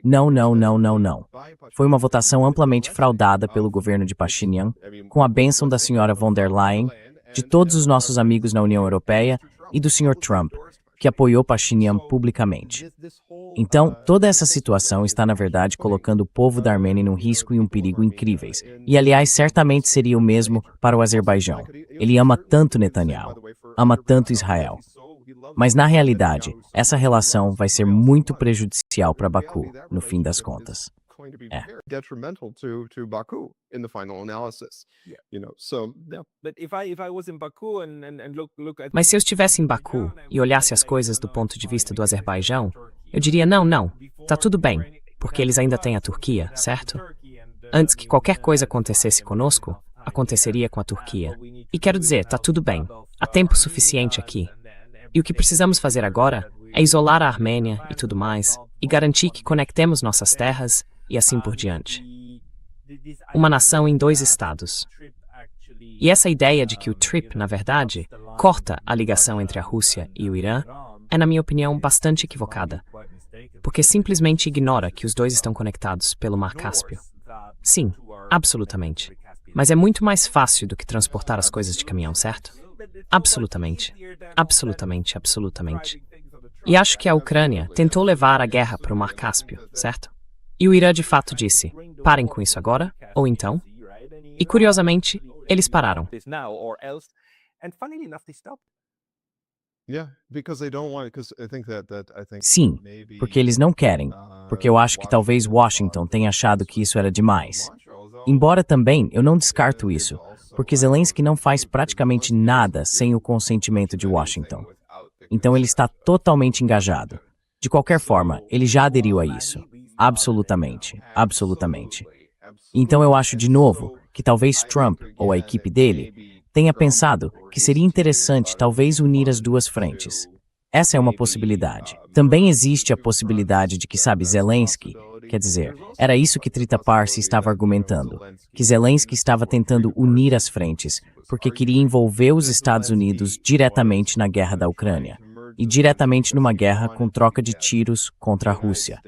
Não, não, não, não, não. Foi uma votação amplamente fraudada pelo governo de Pashinyan, com a bênção da senhora von der Leyen, de todos os nossos amigos na União Europeia e do senhor Trump, que apoiou Pashinyan publicamente. Então, toda essa situação está, na verdade, colocando o povo da Armênia num risco e um perigo incríveis. E, aliás, certamente seria o mesmo para o Azerbaijão. Ele ama tanto Netanyahu, ama tanto Israel. Mas, na realidade, essa relação vai ser muito prejudicial para Baku, no fim das contas. Detrimental to Baku in the final analysis. But if I was in Baku and look at Mas se eu estivesse em Baku e olhasse as coisas do ponto de vista do Azerbaijão, eu diria não, não, tá tudo bem, porque eles ainda têm a Turquia, certo? Antes que qualquer coisa acontecesse conosco, aconteceria com a Turquia. E quero dizer, tá tudo bem, há tempo suficiente aqui. E o que precisamos fazer agora é isolar a Armênia e tudo mais, e garantir que conectemos nossas terras e assim por diante. Uma nação em 2 estados. E essa ideia de que o TRIP, na verdade, corta a ligação entre a Rússia e o Irã é, na minha opinião, bastante equivocada, porque simplesmente ignora que os dois estão conectados pelo Mar Cáspio. Sim, absolutamente. Mas é muito mais fácil do que transportar as coisas de caminhão, certo? Absolutamente. Absolutamente, absolutamente. E acho que a Ucrânia tentou levar a guerra para o Mar Cáspio, certo? E o Irã de fato disse, parem com isso agora, ou então. E curiosamente, eles pararam. Sim, porque eles não querem, porque eu acho que talvez Washington tenha achado que isso era demais. Embora também eu não descarto isso, porque Zelensky não faz praticamente nada sem o consentimento de Washington. Então ele está totalmente engajado. De qualquer forma, ele já aderiu a isso. Absolutamente, absolutamente. Então eu acho de novo que talvez Trump ou a equipe dele tenha pensado que seria interessante talvez unir as duas frentes. Essa é uma possibilidade. Também existe a possibilidade de que, sabe, Zelensky, quer dizer, era isso que Trita Parsi estava argumentando, que Zelensky estava tentando unir as frentes, porque queria envolver os Estados Unidos diretamente na guerra da Ucrânia, e diretamente numa guerra com troca de tiros contra a Rússia.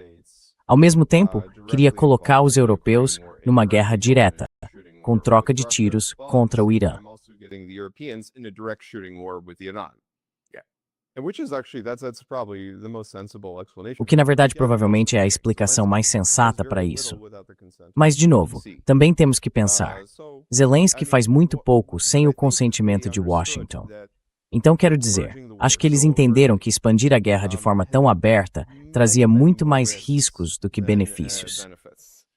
Ao mesmo tempo, queria colocar os europeus numa guerra direta, com troca de tiros contra o Irã. O que na verdade provavelmente é a explicação mais sensata para isso. Mas, de novo, também temos que pensar, Zelensky faz muito pouco sem o consentimento de Washington. Então quero dizer, acho que eles entenderam que expandir a guerra de forma tão aberta trazia muito mais riscos do que benefícios.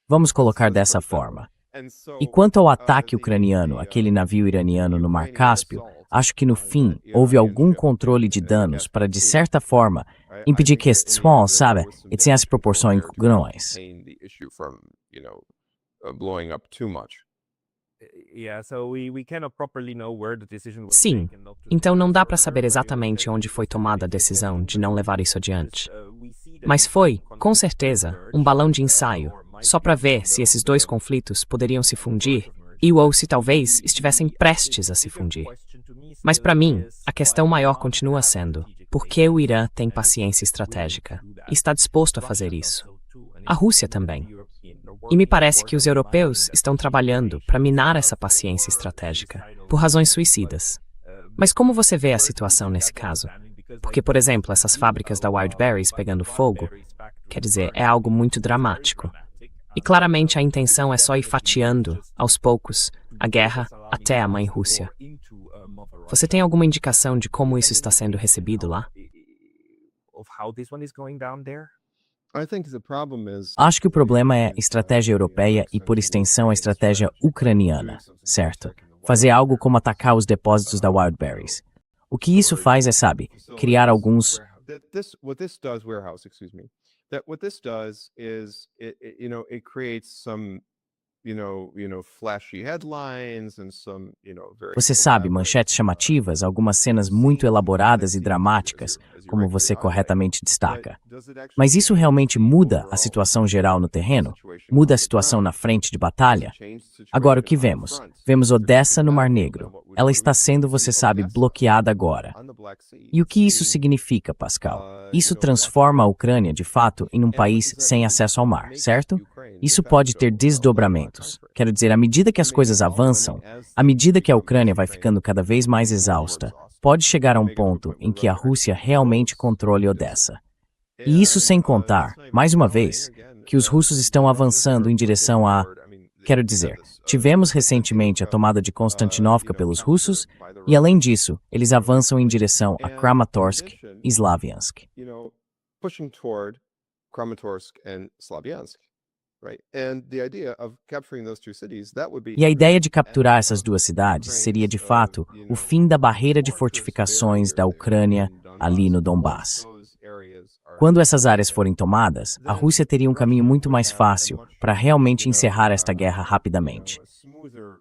Vamos colocar dessa forma. E quanto ao ataque ucraniano, aquele navio iraniano no Mar Cáspio, acho que no fim houve algum controle de danos para, de certa forma, impedir que este small, sabe, tivesse proporções grandes. Sim, então não dá para saber exatamente onde foi tomada a decisão de não levar isso adiante. Mas foi, com certeza, um balão de ensaio, só para ver se esses dois conflitos poderiam se fundir e ou se talvez estivessem prestes a se fundir. Mas para mim, a questão maior continua sendo, por que o Irã tem paciência estratégica e está disposto a fazer isso? A Rússia também. E me parece que os europeus estão trabalhando para minar essa paciência estratégica, por razões suicidas. Mas como você vê a situação nesse caso? Porque, por exemplo, essas fábricas da Wildberries pegando fogo, quer dizer, é algo muito dramático. E claramente a intenção é só ir fatiando, aos poucos, a guerra até a mãe Rússia. Você tem alguma indicação de como isso está sendo recebido lá? Acho que o problema é a estratégia europeia e, por extensão, a estratégia ucraniana, certo? Fazer algo como atacar os depósitos da Wildberries. O que isso faz é, sabe, criar alguns... What this does is, it creates some, flashy headlines and some, very Você sabe, elaborate, manchetes chamativas, algumas cenas muito elaboradas e dramáticas, como você corretamente destaca. Mas isso realmente muda a situação geral no terreno? Muda a situação na frente de batalha? Agora, o que vemos? Vemos Odessa no Mar Negro. Ela está sendo, você sabe, bloqueada agora. E o que isso significa, Pascal? Isso transforma a Ucrânia, de fato, em um país sem acesso ao mar, certo? Isso pode ter desdobramentos. Quero dizer, à medida que as coisas avançam, à medida que a Ucrânia vai ficando cada vez mais exausta, pode chegar a um ponto em que a Rússia realmente controle Odessa. E isso sem contar, mais uma vez, que os russos estão avançando em direção a... Quero dizer, tivemos recentemente a tomada de Konstantinovka pelos russos, e além disso, eles avançam em direção a Kramatorsk e Slaviansk. Pushing toward Kramatorsk and Slavyansk. E a ideia de capturar essas duas cidades seria, de fato, o fim da barreira de fortificações da Ucrânia ali no Donbass. Quando essas áreas forem tomadas, a Rússia teria um caminho muito mais fácil para realmente encerrar esta guerra rapidamente.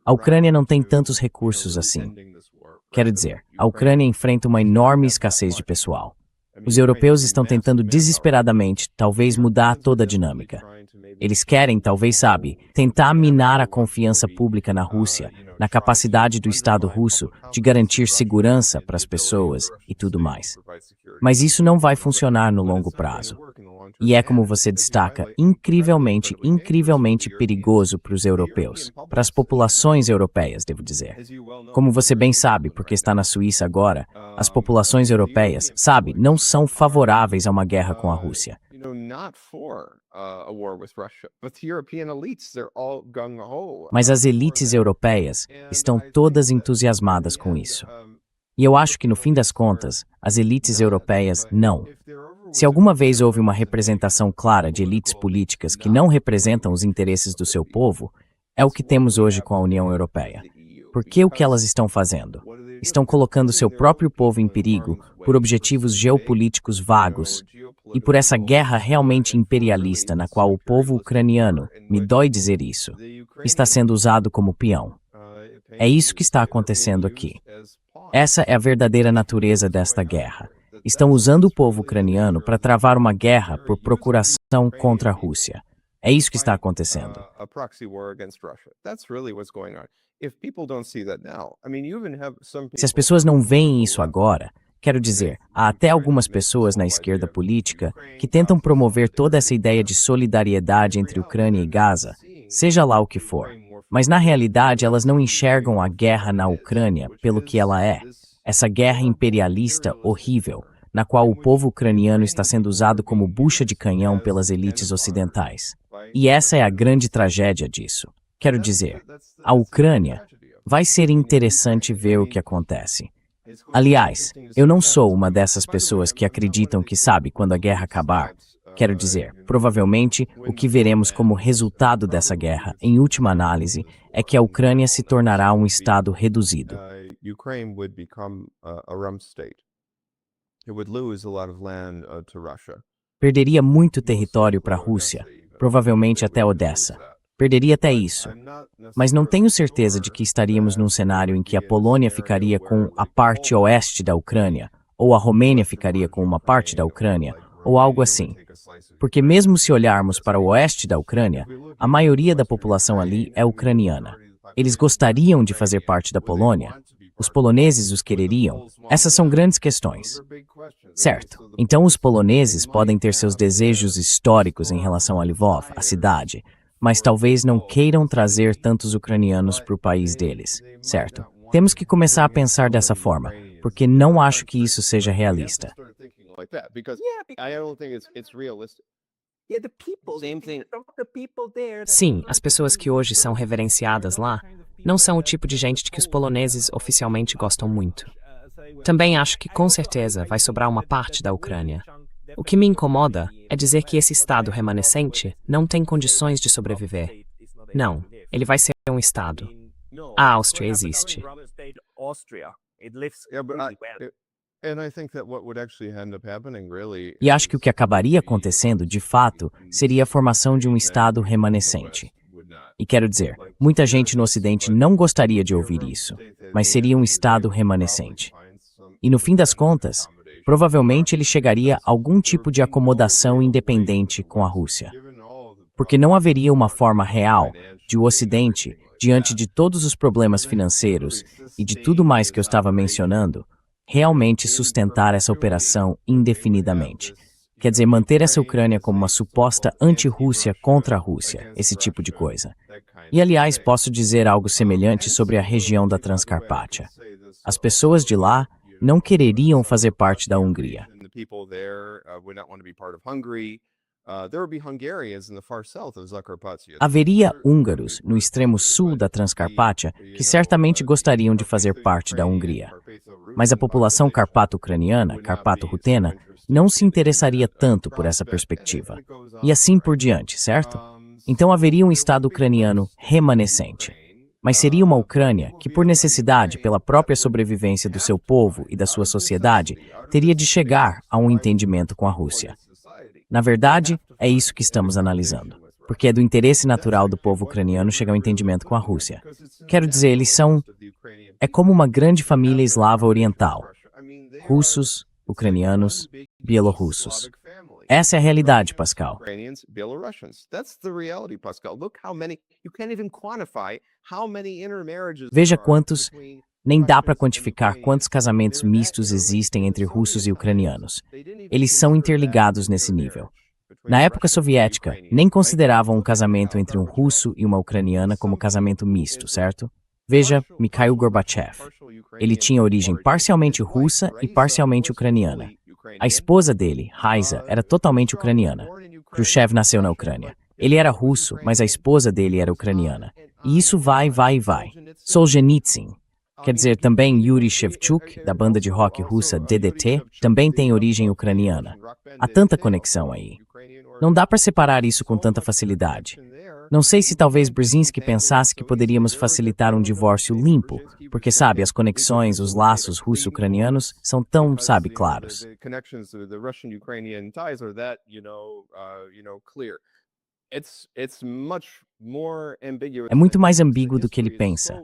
A Ucrânia não tem tantos recursos assim. Quero dizer, a Ucrânia enfrenta uma enorme escassez de pessoal. Os europeus estão tentando desesperadamente, talvez, mudar toda a dinâmica. Eles querem, talvez, tentar minar a confiança pública na Rússia, na capacidade do Estado russo de garantir segurança para as pessoas e tudo mais. Mas isso não vai funcionar no longo prazo. E é, como você destaca, incrivelmente perigoso para os europeus, para as populações europeias, devo dizer. Como você bem sabe, porque está na Suíça agora, as populações europeias, não são favoráveis a uma guerra com a Rússia. Mas as elites europeias estão todas entusiasmadas com isso. E eu acho que, no fim das contas, as elites europeias não. Se alguma vez houve uma representação clara de elites políticas que não representam os interesses do seu povo, é o que temos hoje com a União Europeia. Porque o que elas estão fazendo? Estão colocando seu próprio povo em perigo por objetivos geopolíticos vagos e por essa guerra realmente imperialista na qual o povo ucraniano, me dói dizer isso, está sendo usado como peão. É isso que está acontecendo aqui. Essa é a verdadeira natureza desta guerra. Estão usando o povo ucraniano para travar uma guerra por procuração contra a Rússia. É isso que está acontecendo. Se as pessoas não veem isso agora, quero dizer, há até algumas pessoas na esquerda política que tentam promover toda essa ideia de solidariedade entre Ucrânia e Gaza, seja lá o que for. Mas na realidade elas não enxergam a guerra na Ucrânia pelo que ela é. Essa guerra imperialista horrível, na qual o povo ucraniano está sendo usado como bucha de canhão pelas elites ocidentais. E essa é a grande tragédia disso. Quero dizer, a Ucrânia vai ser interessante ver o que acontece. Aliás, eu não sou uma dessas pessoas que acreditam que quando a guerra acabar. Quero dizer, provavelmente, o que veremos como resultado dessa guerra, em última análise, é que a Ucrânia se tornará um estado reduzido. Perderia muito território para a Rússia, provavelmente até Odessa. Perderia até isso. Mas não tenho certeza de que estaríamos num cenário em que a Polônia ficaria com a parte oeste da Ucrânia, ou a Romênia ficaria com uma parte da Ucrânia, ou algo assim. Porque mesmo se olharmos para o oeste da Ucrânia, a maioria da população ali é ucraniana. Eles gostariam de fazer parte da Polônia? Os poloneses os quereriam? Essas são grandes questões. Certo. Então os poloneses podem ter seus desejos históricos em relação a Lvov, a cidade, mas talvez não queiram trazer tantos ucranianos para o país deles, certo? Temos que começar a pensar dessa forma, porque não acho que isso seja realista. Sim, as pessoas que hoje são reverenciadas lá não são o tipo de gente de que os poloneses oficialmente gostam muito. Também acho que, com certeza, vai sobrar uma parte da Ucrânia. O que me incomoda é dizer que esse estado remanescente não tem condições de sobreviver. Não, ele vai ser um estado. A Áustria existe. E acho que o que acabaria acontecendo, de fato, seria a formação de um estado remanescente. E quero dizer, muita gente no Ocidente não gostaria de ouvir isso, mas seria um Estado remanescente. E no fim das contas, provavelmente ele chegaria a algum tipo de acomodação independente com a Rússia. Porque não haveria uma forma real de o Ocidente, diante de todos os problemas financeiros e de tudo mais que eu estava mencionando, realmente sustentar essa operação indefinidamente. Quer dizer, manter essa Ucrânia como uma suposta anti-Rússia contra a Rússia, esse tipo de coisa. E, aliás, posso dizer algo semelhante sobre a região da Transcarpátia. As pessoas de lá não quereriam fazer parte da Hungria. Haveria húngaros no extremo sul da Transcarpátia que certamente gostariam de fazer parte da Hungria. Mas a população carpato-ucraniana, carpato-rutena, não se interessaria tanto por essa perspectiva. E assim por diante, certo? Então haveria um Estado ucraniano remanescente. Mas seria uma Ucrânia que, por necessidade, pela própria sobrevivência do seu povo e da sua sociedade, teria de chegar a um entendimento com a Rússia. Na verdade, é isso que estamos analisando, porque é do interesse natural do povo ucraniano chegar ao entendimento com a Rússia. Quero dizer, eles são... É como uma grande família eslava oriental. Russos, ucranianos, bielorrussos. Essa é a realidade, Pascal. Veja quantos... Nem dá para quantificar quantos casamentos mistos existem entre russos e ucranianos. Eles são interligados nesse nível. Na época soviética, nem consideravam um casamento entre um russo e uma ucraniana como casamento misto, certo? Veja Mikhail Gorbachev. Ele tinha origem parcialmente russa e parcialmente ucraniana. A esposa dele, Raisa, era totalmente ucraniana. Khrushchev nasceu na Ucrânia. Ele era russo, mas a esposa dele era ucraniana. E isso vai. Solzhenitsyn. Quer dizer, também Yuri Shevchuk, da banda de rock russa DDT, também tem origem ucraniana. Há tanta conexão aí. Não dá para separar isso com tanta facilidade. Não sei se talvez Brzezinski pensasse que poderíamos facilitar um divórcio limpo, porque, sabe, as conexões, os laços russo-ucranianos são tão, sabe, claros. É muito mais ambíguo do que ele pensa.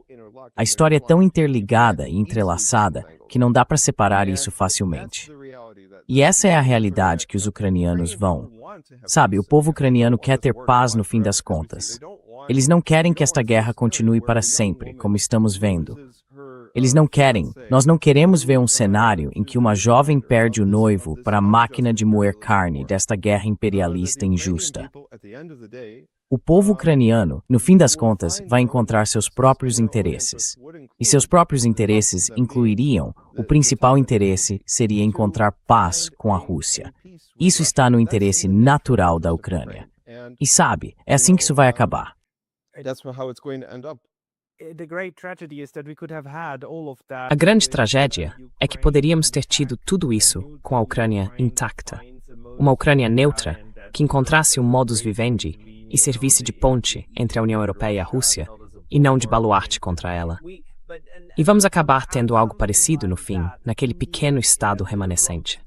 A história é tão interligada e entrelaçada que não dá para separar isso facilmente. E essa é a realidade que os ucranianos vão. Sabe, o povo ucraniano quer ter paz no fim das contas. Eles não querem que esta guerra continue para sempre, como estamos vendo. Eles não querem, nós não queremos ver um cenário em que uma jovem perde o noivo para a máquina de moer carne desta guerra imperialista injusta. O povo ucraniano, no fim das contas, vai encontrar seus próprios interesses. E seus próprios interesses incluiriam, o principal interesse seria encontrar paz com a Rússia. Isso está no interesse natural da Ucrânia. E sabe, é assim que isso vai acabar. A grande tragédia é que poderíamos ter tido tudo isso com a Ucrânia intacta. Uma Ucrânia neutra que encontrasse um modus vivendi e servisse de ponte entre a União Europeia e a Rússia, e não de baluarte contra ela. E vamos acabar tendo algo parecido no fim, naquele pequeno Estado remanescente.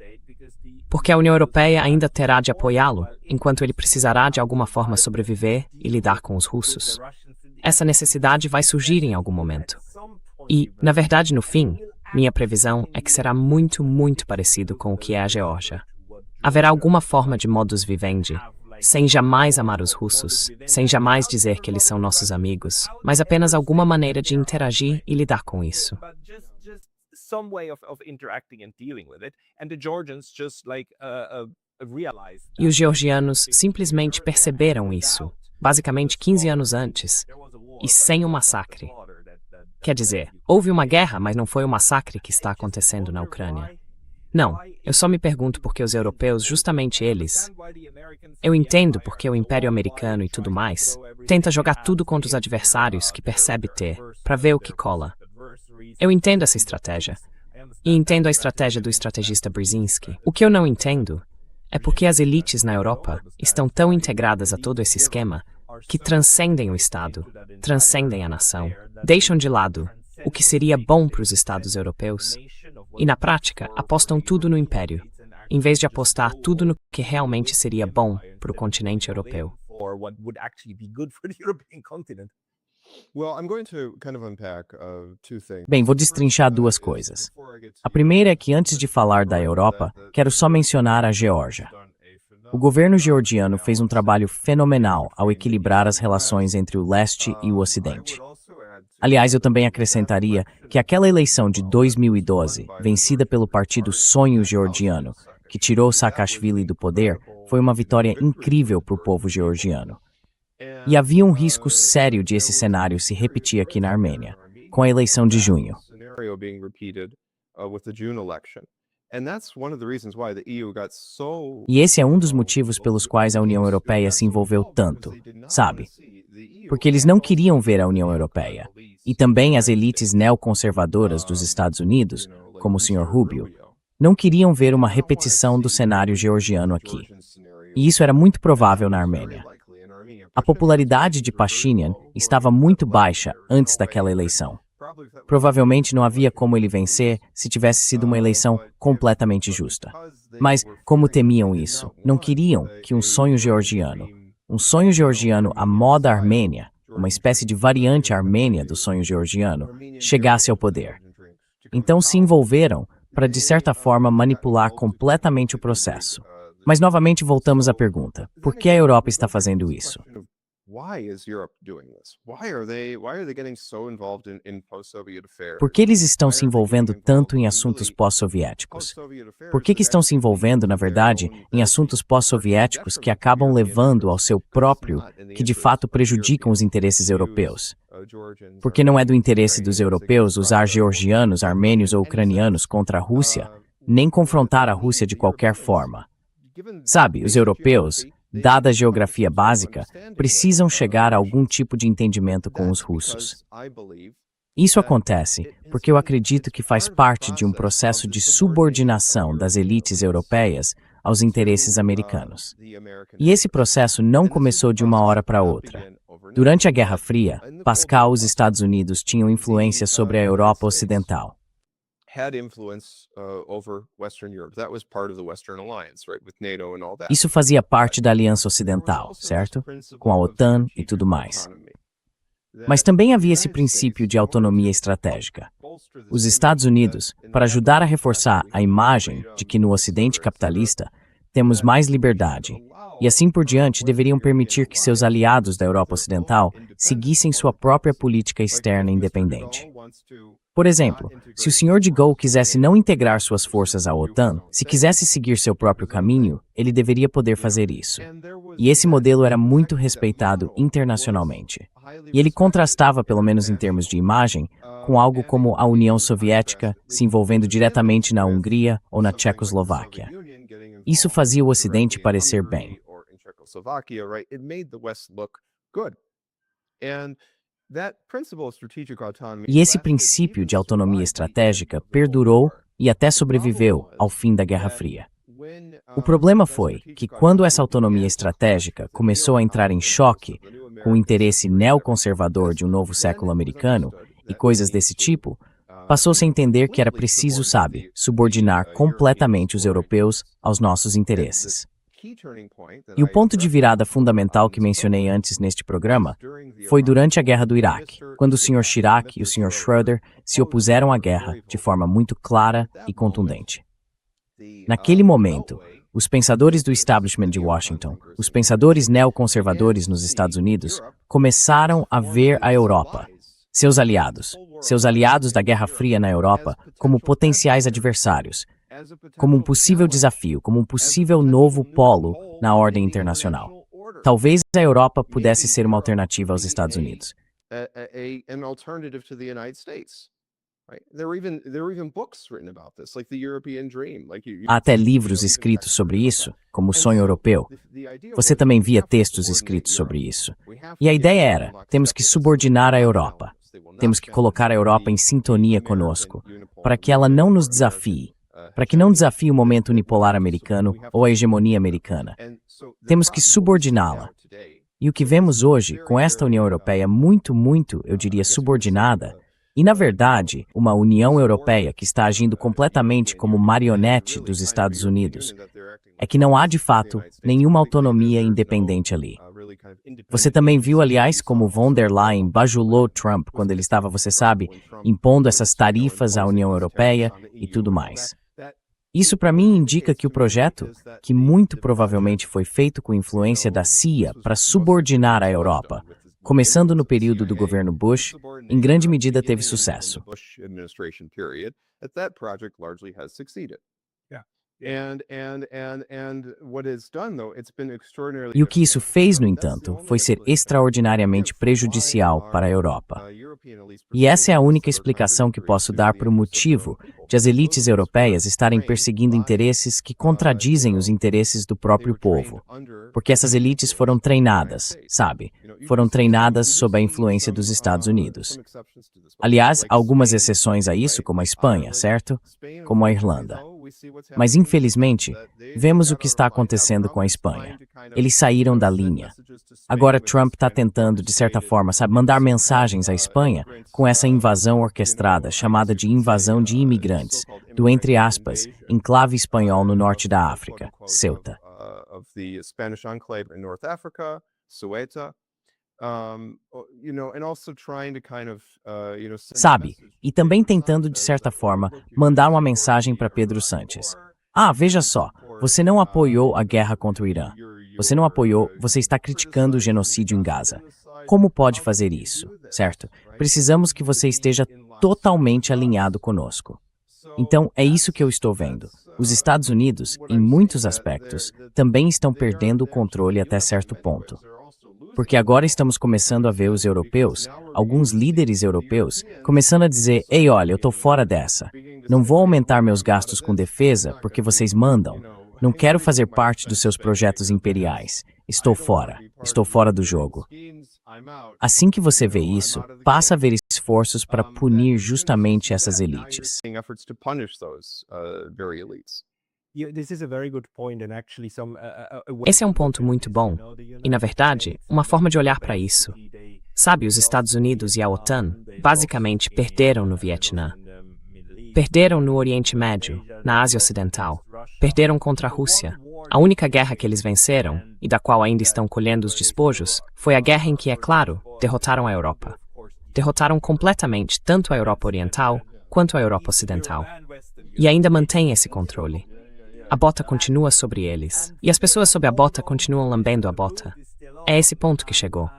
Porque a União Europeia ainda terá de apoiá-lo, enquanto ele precisará de alguma forma sobreviver e lidar com os russos. Essa necessidade vai surgir em algum momento. E, na verdade, no fim, minha previsão é que será muito, muito parecido com o que é a Geórgia. Haverá alguma forma de modus vivendi, sem jamais amar os russos, sem jamais dizer que eles são nossos amigos, mas apenas alguma maneira de interagir e lidar com isso. E os georgianos simplesmente perceberam isso, basicamente 15 anos antes, e sem um massacre. Quer dizer, houve uma guerra, mas não foi o massacre que está acontecendo na Ucrânia. Não, eu só me pergunto por que os europeus, justamente eles... Eu entendo porque o Império Americano e tudo mais tenta jogar tudo contra os adversários que percebe ter, para ver o que cola. Eu entendo essa estratégia. E entendo a estratégia do estrategista Brzezinski. O que eu não entendo é porque as elites na Europa estão tão integradas a todo esse esquema que transcendem o Estado, transcendem a nação, deixam de lado o que seria bom para os Estados europeus e, na prática, apostam tudo no Império, em vez de apostar tudo no que realmente seria bom para o continente europeu. for what would actually be good for the European continent. Well, I'm going to kind of unpack two things. Bem, vou destrinchar duas coisas. A primeira é que antes de falar da Europa, quero só mencionar a Geórgia. O governo georgiano fez um trabalho fenomenal ao equilibrar as relações entre o leste e o ocidente. Aliás, eu também acrescentaria que aquela eleição de 2012, vencida pelo partido Sonho Georgiano, que tirou Saakashvili do poder, foi uma vitória incrível para o povo georgiano. E havia um risco sério de esse cenário se repetir aqui na Armênia, com a eleição de junho. E esse é um dos motivos pelos quais a União Europeia se envolveu tanto, sabe? Porque eles não queriam ver a União Europeia. E também as elites neoconservadoras dos Estados Unidos, como o Sr. Rubio, não queriam ver uma repetição do cenário georgiano aqui. E isso era muito provável na Armênia. A popularidade de Pashinyan estava muito baixa antes daquela eleição. Provavelmente não havia como ele vencer se tivesse sido uma eleição completamente justa. Mas, como temiam isso, não queriam que um sonho georgiano à moda armênia, uma espécie de variante armênia do sonho georgiano, chegasse ao poder. Então se envolveram para, de certa forma, manipular completamente o processo. Mas novamente voltamos à pergunta: por que a Europa está fazendo isso? Por que eles estão se envolvendo tanto em assuntos pós-soviéticos? Por que estão se envolvendo, na verdade, em assuntos pós-soviéticos que acabam levando ao seu próprio, que de fato prejudicam os interesses europeus? Porque não é do interesse dos europeus usar georgianos, armênios ou ucranianos contra a Rússia, nem confrontar a Rússia de qualquer forma. Sabe, os europeus, dada a geografia básica, precisam chegar a algum tipo de entendimento com os russos. Isso acontece porque eu acredito que faz parte de um processo de subordinação das elites europeias aos interesses americanos. E esse processo não começou de uma hora para outra. Durante a Guerra Fria, Pascal, os Estados Unidos tinham influência sobre a Europa Ocidental. Isso fazia parte da Aliança Ocidental, certo? Com a OTAN e tudo mais. Mas também havia esse princípio de autonomia estratégica. Os Estados Unidos, para ajudar a reforçar a imagem de que no Ocidente capitalista temos mais liberdade, e assim por diante, deveriam permitir que seus aliados da Europa Ocidental seguissem sua própria política externa independente. Por exemplo, se o Sr. de Gaulle quisesse não integrar suas forças à OTAN, se quisesse seguir seu próprio caminho, ele deveria poder fazer isso. E esse modelo era muito respeitado internacionalmente. E ele contrastava, pelo menos em termos de imagem, com algo como a União Soviética se envolvendo diretamente na Hungria ou na Tchecoslováquia. Isso fazia o Ocidente parecer bem. E esse princípio de autonomia estratégica perdurou e até sobreviveu ao fim da Guerra Fria. O problema foi que, quando essa autonomia estratégica começou a entrar em choque com o interesse neoconservador de um novo século americano e coisas desse tipo, passou-se a entender que era preciso, sabe, subordinar completamente os europeus aos nossos interesses. E o ponto de virada fundamental que mencionei antes neste programa foi durante a Guerra do Iraque, quando o Sr. Chirac e o Sr. Schroeder se opuseram à guerra de forma muito clara e contundente. Naquele momento, os pensadores do establishment de Washington, os pensadores neoconservadores nos Estados Unidos, começaram a ver a Europa, seus aliados da Guerra Fria na Europa, como potenciais adversários, como um possível desafio, como um possível novo polo na ordem internacional. Talvez a Europa pudesse ser uma alternativa aos Estados Unidos. Há até livros escritos sobre isso, como o Sonho Europeu. Você também via textos escritos sobre isso. E a ideia era, temos que subordinar a Europa. Temos que colocar a Europa em sintonia conosco, para que ela não nos desafie, para que não desafie o momento unipolar americano ou a hegemonia americana. Temos que subordiná-la. E o que vemos hoje, com esta União Europeia muito, eu diria, subordinada, e, na verdade, uma União Europeia que está agindo completamente como marionete dos Estados Unidos, é que não há, de fato, nenhuma autonomia independente ali. Você também viu, aliás, como von der Leyen bajulou Trump quando ele estava, você sabe, impondo essas tarifas à União Europeia e tudo mais. Isso para mim indica que o projeto, que muito provavelmente foi feito com influência da CIA para subordinar a Europa, começando no período do governo Bush, em grande medida teve sucesso. E o que isso fez, no entanto, foi ser extraordinariamente prejudicial para a Europa. E essa é a única explicação que posso dar para o motivo de as elites europeias estarem perseguindo interesses que contradizem os interesses do próprio povo. Porque essas elites foram treinadas, sabe? Foram treinadas sob a influência dos Estados Unidos. Aliás, há algumas exceções a isso, como a Espanha, certo? Como a Irlanda. Mas, infelizmente, vemos o que está acontecendo com a Espanha. Eles saíram da linha. Agora Trump está tentando, de certa forma, sabe, mandar mensagens à Espanha com essa invasão orquestrada, chamada de invasão de imigrantes, do, entre aspas, enclave espanhol no norte da África, Ceuta. Sabe, e também tentando, de certa forma, mandar uma mensagem para Pedro Sánchez. Ah, veja só, você não apoiou a guerra contra o Irã. Você não apoiou, você está criticando o genocídio em Gaza. Como pode fazer isso, certo? Precisamos que você esteja totalmente alinhado conosco. Então, é isso que eu estou vendo. Os Estados Unidos, em muitos aspectos, também estão perdendo o controle até certo ponto. Porque agora estamos começando a ver os europeus, alguns líderes europeus, começando a dizer: ei, olha, eu estou fora dessa. Não vou aumentar meus gastos com defesa porque vocês mandam. Não quero fazer parte dos seus projetos imperiais. Estou fora do jogo. Assim que você vê isso, passa a ver esforços para punir justamente essas elites. Esse é um ponto muito bom, e na verdade, uma forma de olhar para isso. Sabe, os Estados Unidos e a OTAN basicamente perderam no Vietnã. Perderam no Oriente Médio, na Ásia Ocidental. Perderam contra a Rússia. A única guerra que eles venceram, e da qual ainda estão colhendo os despojos, foi a guerra em que, é claro, derrotaram a Europa. Derrotaram completamente tanto a Europa Oriental quanto a Europa Ocidental. E ainda mantém esse controle. A bota continua sobre eles, e as pessoas sob a bota continuam lambendo a bota. É esse ponto que chegou.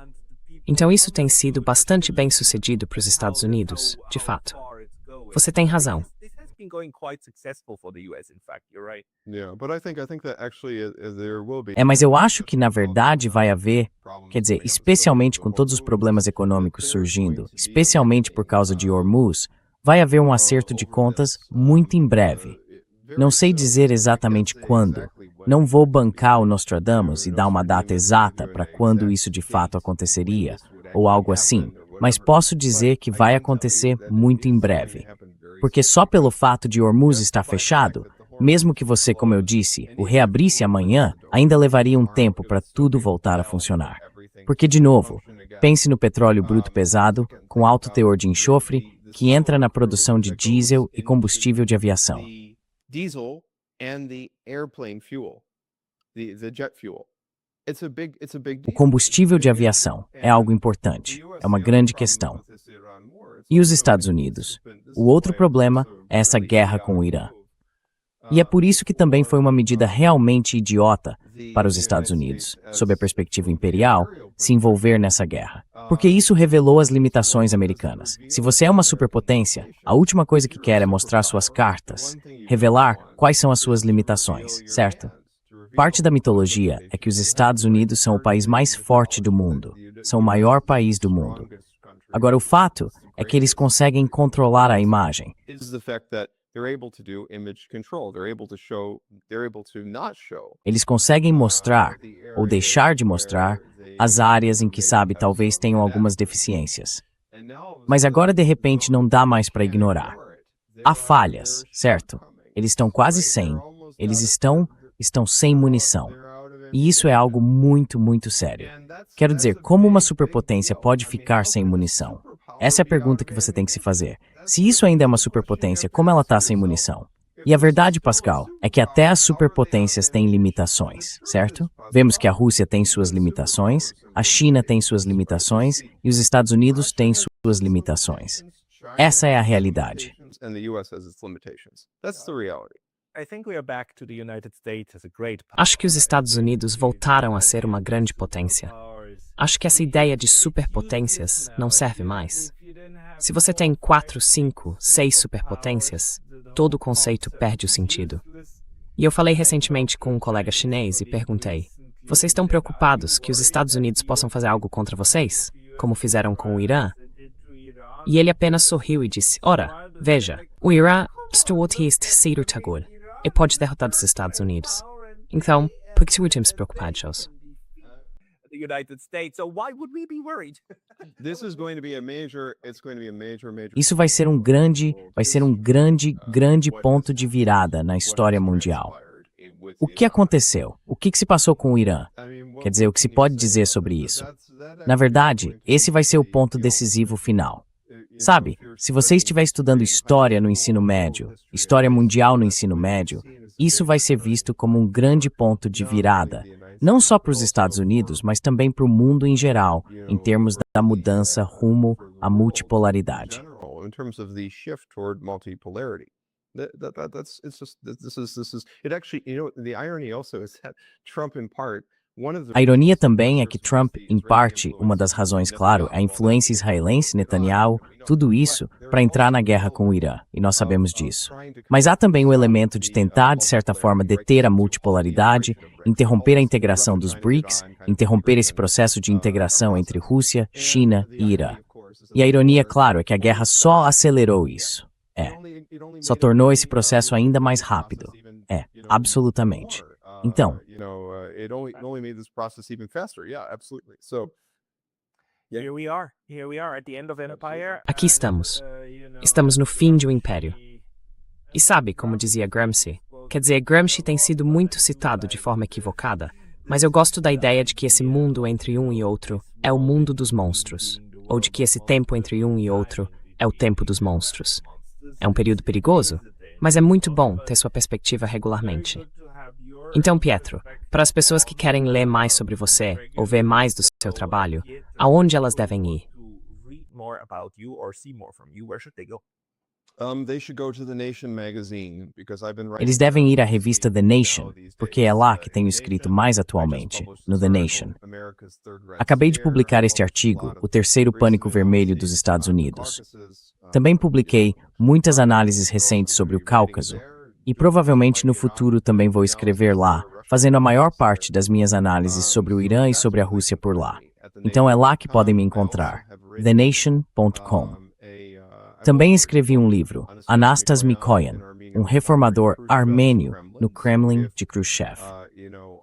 Então isso tem sido bastante bem sucedido para os Estados Unidos, de fato. Você tem razão. Mas eu acho que na verdade vai haver, quer dizer, especialmente com todos os problemas econômicos surgindo, especialmente por causa de Hormuz, vai haver um acerto de contas muito em breve. Não sei dizer exatamente quando. Não vou bancar o Nostradamus e dar uma data exata para quando isso de fato aconteceria, ou algo assim, mas posso dizer que vai acontecer muito em breve. Porque só pelo fato de Hormuz estar fechado, mesmo que você, como eu disse, o reabrisse amanhã, ainda levaria um tempo para tudo voltar a funcionar. Porque, de novo, pense no petróleo bruto pesado, com alto teor de enxofre, que entra na produção de diesel e combustível de aviação. Diesel and the airplane fuel, the jet fuel. O combustível de aviação é algo importante, é uma grande questão. E os Estados Unidos? O outro problema é essa guerra com o Irã. E é por isso que também foi uma medida realmente idiota para os Estados Unidos, sob a perspectiva imperial, se envolver nessa guerra. Porque isso revelou as limitações americanas. Se você é uma superpotência, a última coisa que quer é mostrar suas cartas, revelar quais são as suas limitações, certo? Parte da mitologia é que os Estados Unidos são o país mais forte do mundo, são o maior país do mundo. Agora, o fato é que eles conseguem controlar a imagem. Eles conseguem mostrar, ou deixar de mostrar, as áreas em que, sabe, talvez tenham algumas deficiências. Mas agora, de repente, não dá mais para ignorar. Há falhas, certo? Eles estão quase sem. Eles estão sem munição. E isso é algo muito, muito sério. Quero dizer, como uma superpotência pode ficar sem munição? Essa é a pergunta que você tem que se fazer. Se isso ainda é uma superpotência, como ela está sem munição? E a verdade, Pascal, é que até as superpotências têm limitações, certo? Vemos que a Rússia tem suas limitações, a China tem suas limitações e os Estados Unidos têm suas limitações. Essa é a realidade. And the US has its limitations. That's the reality. I think we are back to the United States as a great Acho que os Estados Unidos voltaram a ser uma grande potência. Acho que essa ideia de superpotências não serve mais. Se você tem 4, 5, 6 superpotências, todo o conceito perde o sentido. E eu falei recentemente com um colega chinês e perguntei: vocês estão preocupados que os Estados Unidos possam fazer algo contra vocês, como fizeram com o Irã? E ele apenas sorriu e disse: ora, veja, o Irã estou este ser Tagore e pode derrotar os Estados Unidos. Então, por que temos preocupados? the United States. So why would we be worried? This is going to be a major, it's going to be a major. Isso vai ser um grande ponto de virada na história mundial. O que aconteceu? O que se passou com o Irã? Quer dizer, o que se pode dizer sobre isso? Na verdade, esse vai ser o ponto decisivo final. Sabe, se você estiver estudando história no ensino médio, história mundial no ensino médio, isso vai ser visto como um grande ponto de virada, não só para os Estados Unidos, mas também para o mundo em geral, em termos da mudança rumo à multipolaridade. In terms of the shift toward multipolarity. It actually, the irony also is that Trump, in part, A ironia também é que Trump, em parte, uma das razões, claro, é a influência israelense, Netanyahu, tudo isso, para entrar na guerra com o Irã, e nós sabemos disso. Mas há também o elemento de tentar, de certa forma, deter a multipolaridade, interromper a integração dos BRICS, interromper esse processo de integração entre Rússia, China e Irã. E a ironia, claro, é que a guerra só acelerou isso. Só tornou esse processo ainda mais rápido. Absolutamente. Então, it only made this process even faster. Yeah, absolutely. So, here we are at the end of an empire. Aqui estamos. Estamos no fim de um império. E sabe, como dizia Gramsci, quer dizer, Gramsci tem sido muito citado de forma equivocada, mas eu gosto da ideia de que esse mundo entre um e outro é o mundo dos monstros, ou de que esse tempo entre um e outro é o tempo dos monstros. É um período perigoso, mas é muito bom ter sua perspectiva regularmente. Então, Pietro, para as pessoas que querem ler mais sobre você ou ver mais do seu trabalho, aonde elas devem ir? They should go to The Nation magazine because I've been writing. eles devem ir à revista The Nation, porque é lá que tenho escrito mais atualmente, no The Nation. Acabei de publicar este artigo, O Terceiro Pânico Vermelho dos Estados Unidos. Também publiquei muitas análises recentes sobre o Cáucaso, e provavelmente no futuro também vou escrever lá, fazendo a maior parte das minhas análises sobre o Irã e sobre a Rússia por lá. Então é lá que podem me encontrar, thenation.com. Também escrevi um livro, Anastas Mikoyan, um reformador armênio no Kremlin de Khrushchev.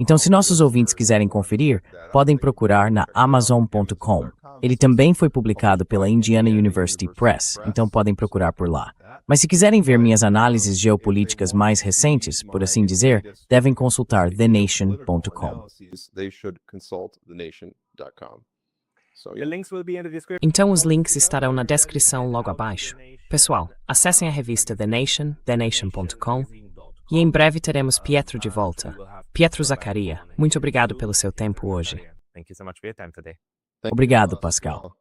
Então, se nossos ouvintes quiserem conferir, podem procurar na Amazon.com. Ele também foi publicado pela Indiana University Press, então podem procurar por lá. Mas se quiserem ver minhas análises geopolíticas mais recentes, por assim dizer, devem consultar thenation.com. Então os links estarão na descrição logo abaixo. Pessoal, acessem a revista The Nation, thenation.com, e em breve teremos Pietro de volta. Pietro Zaccaria, muito obrigado pelo seu tempo hoje. Obrigado, Pascal.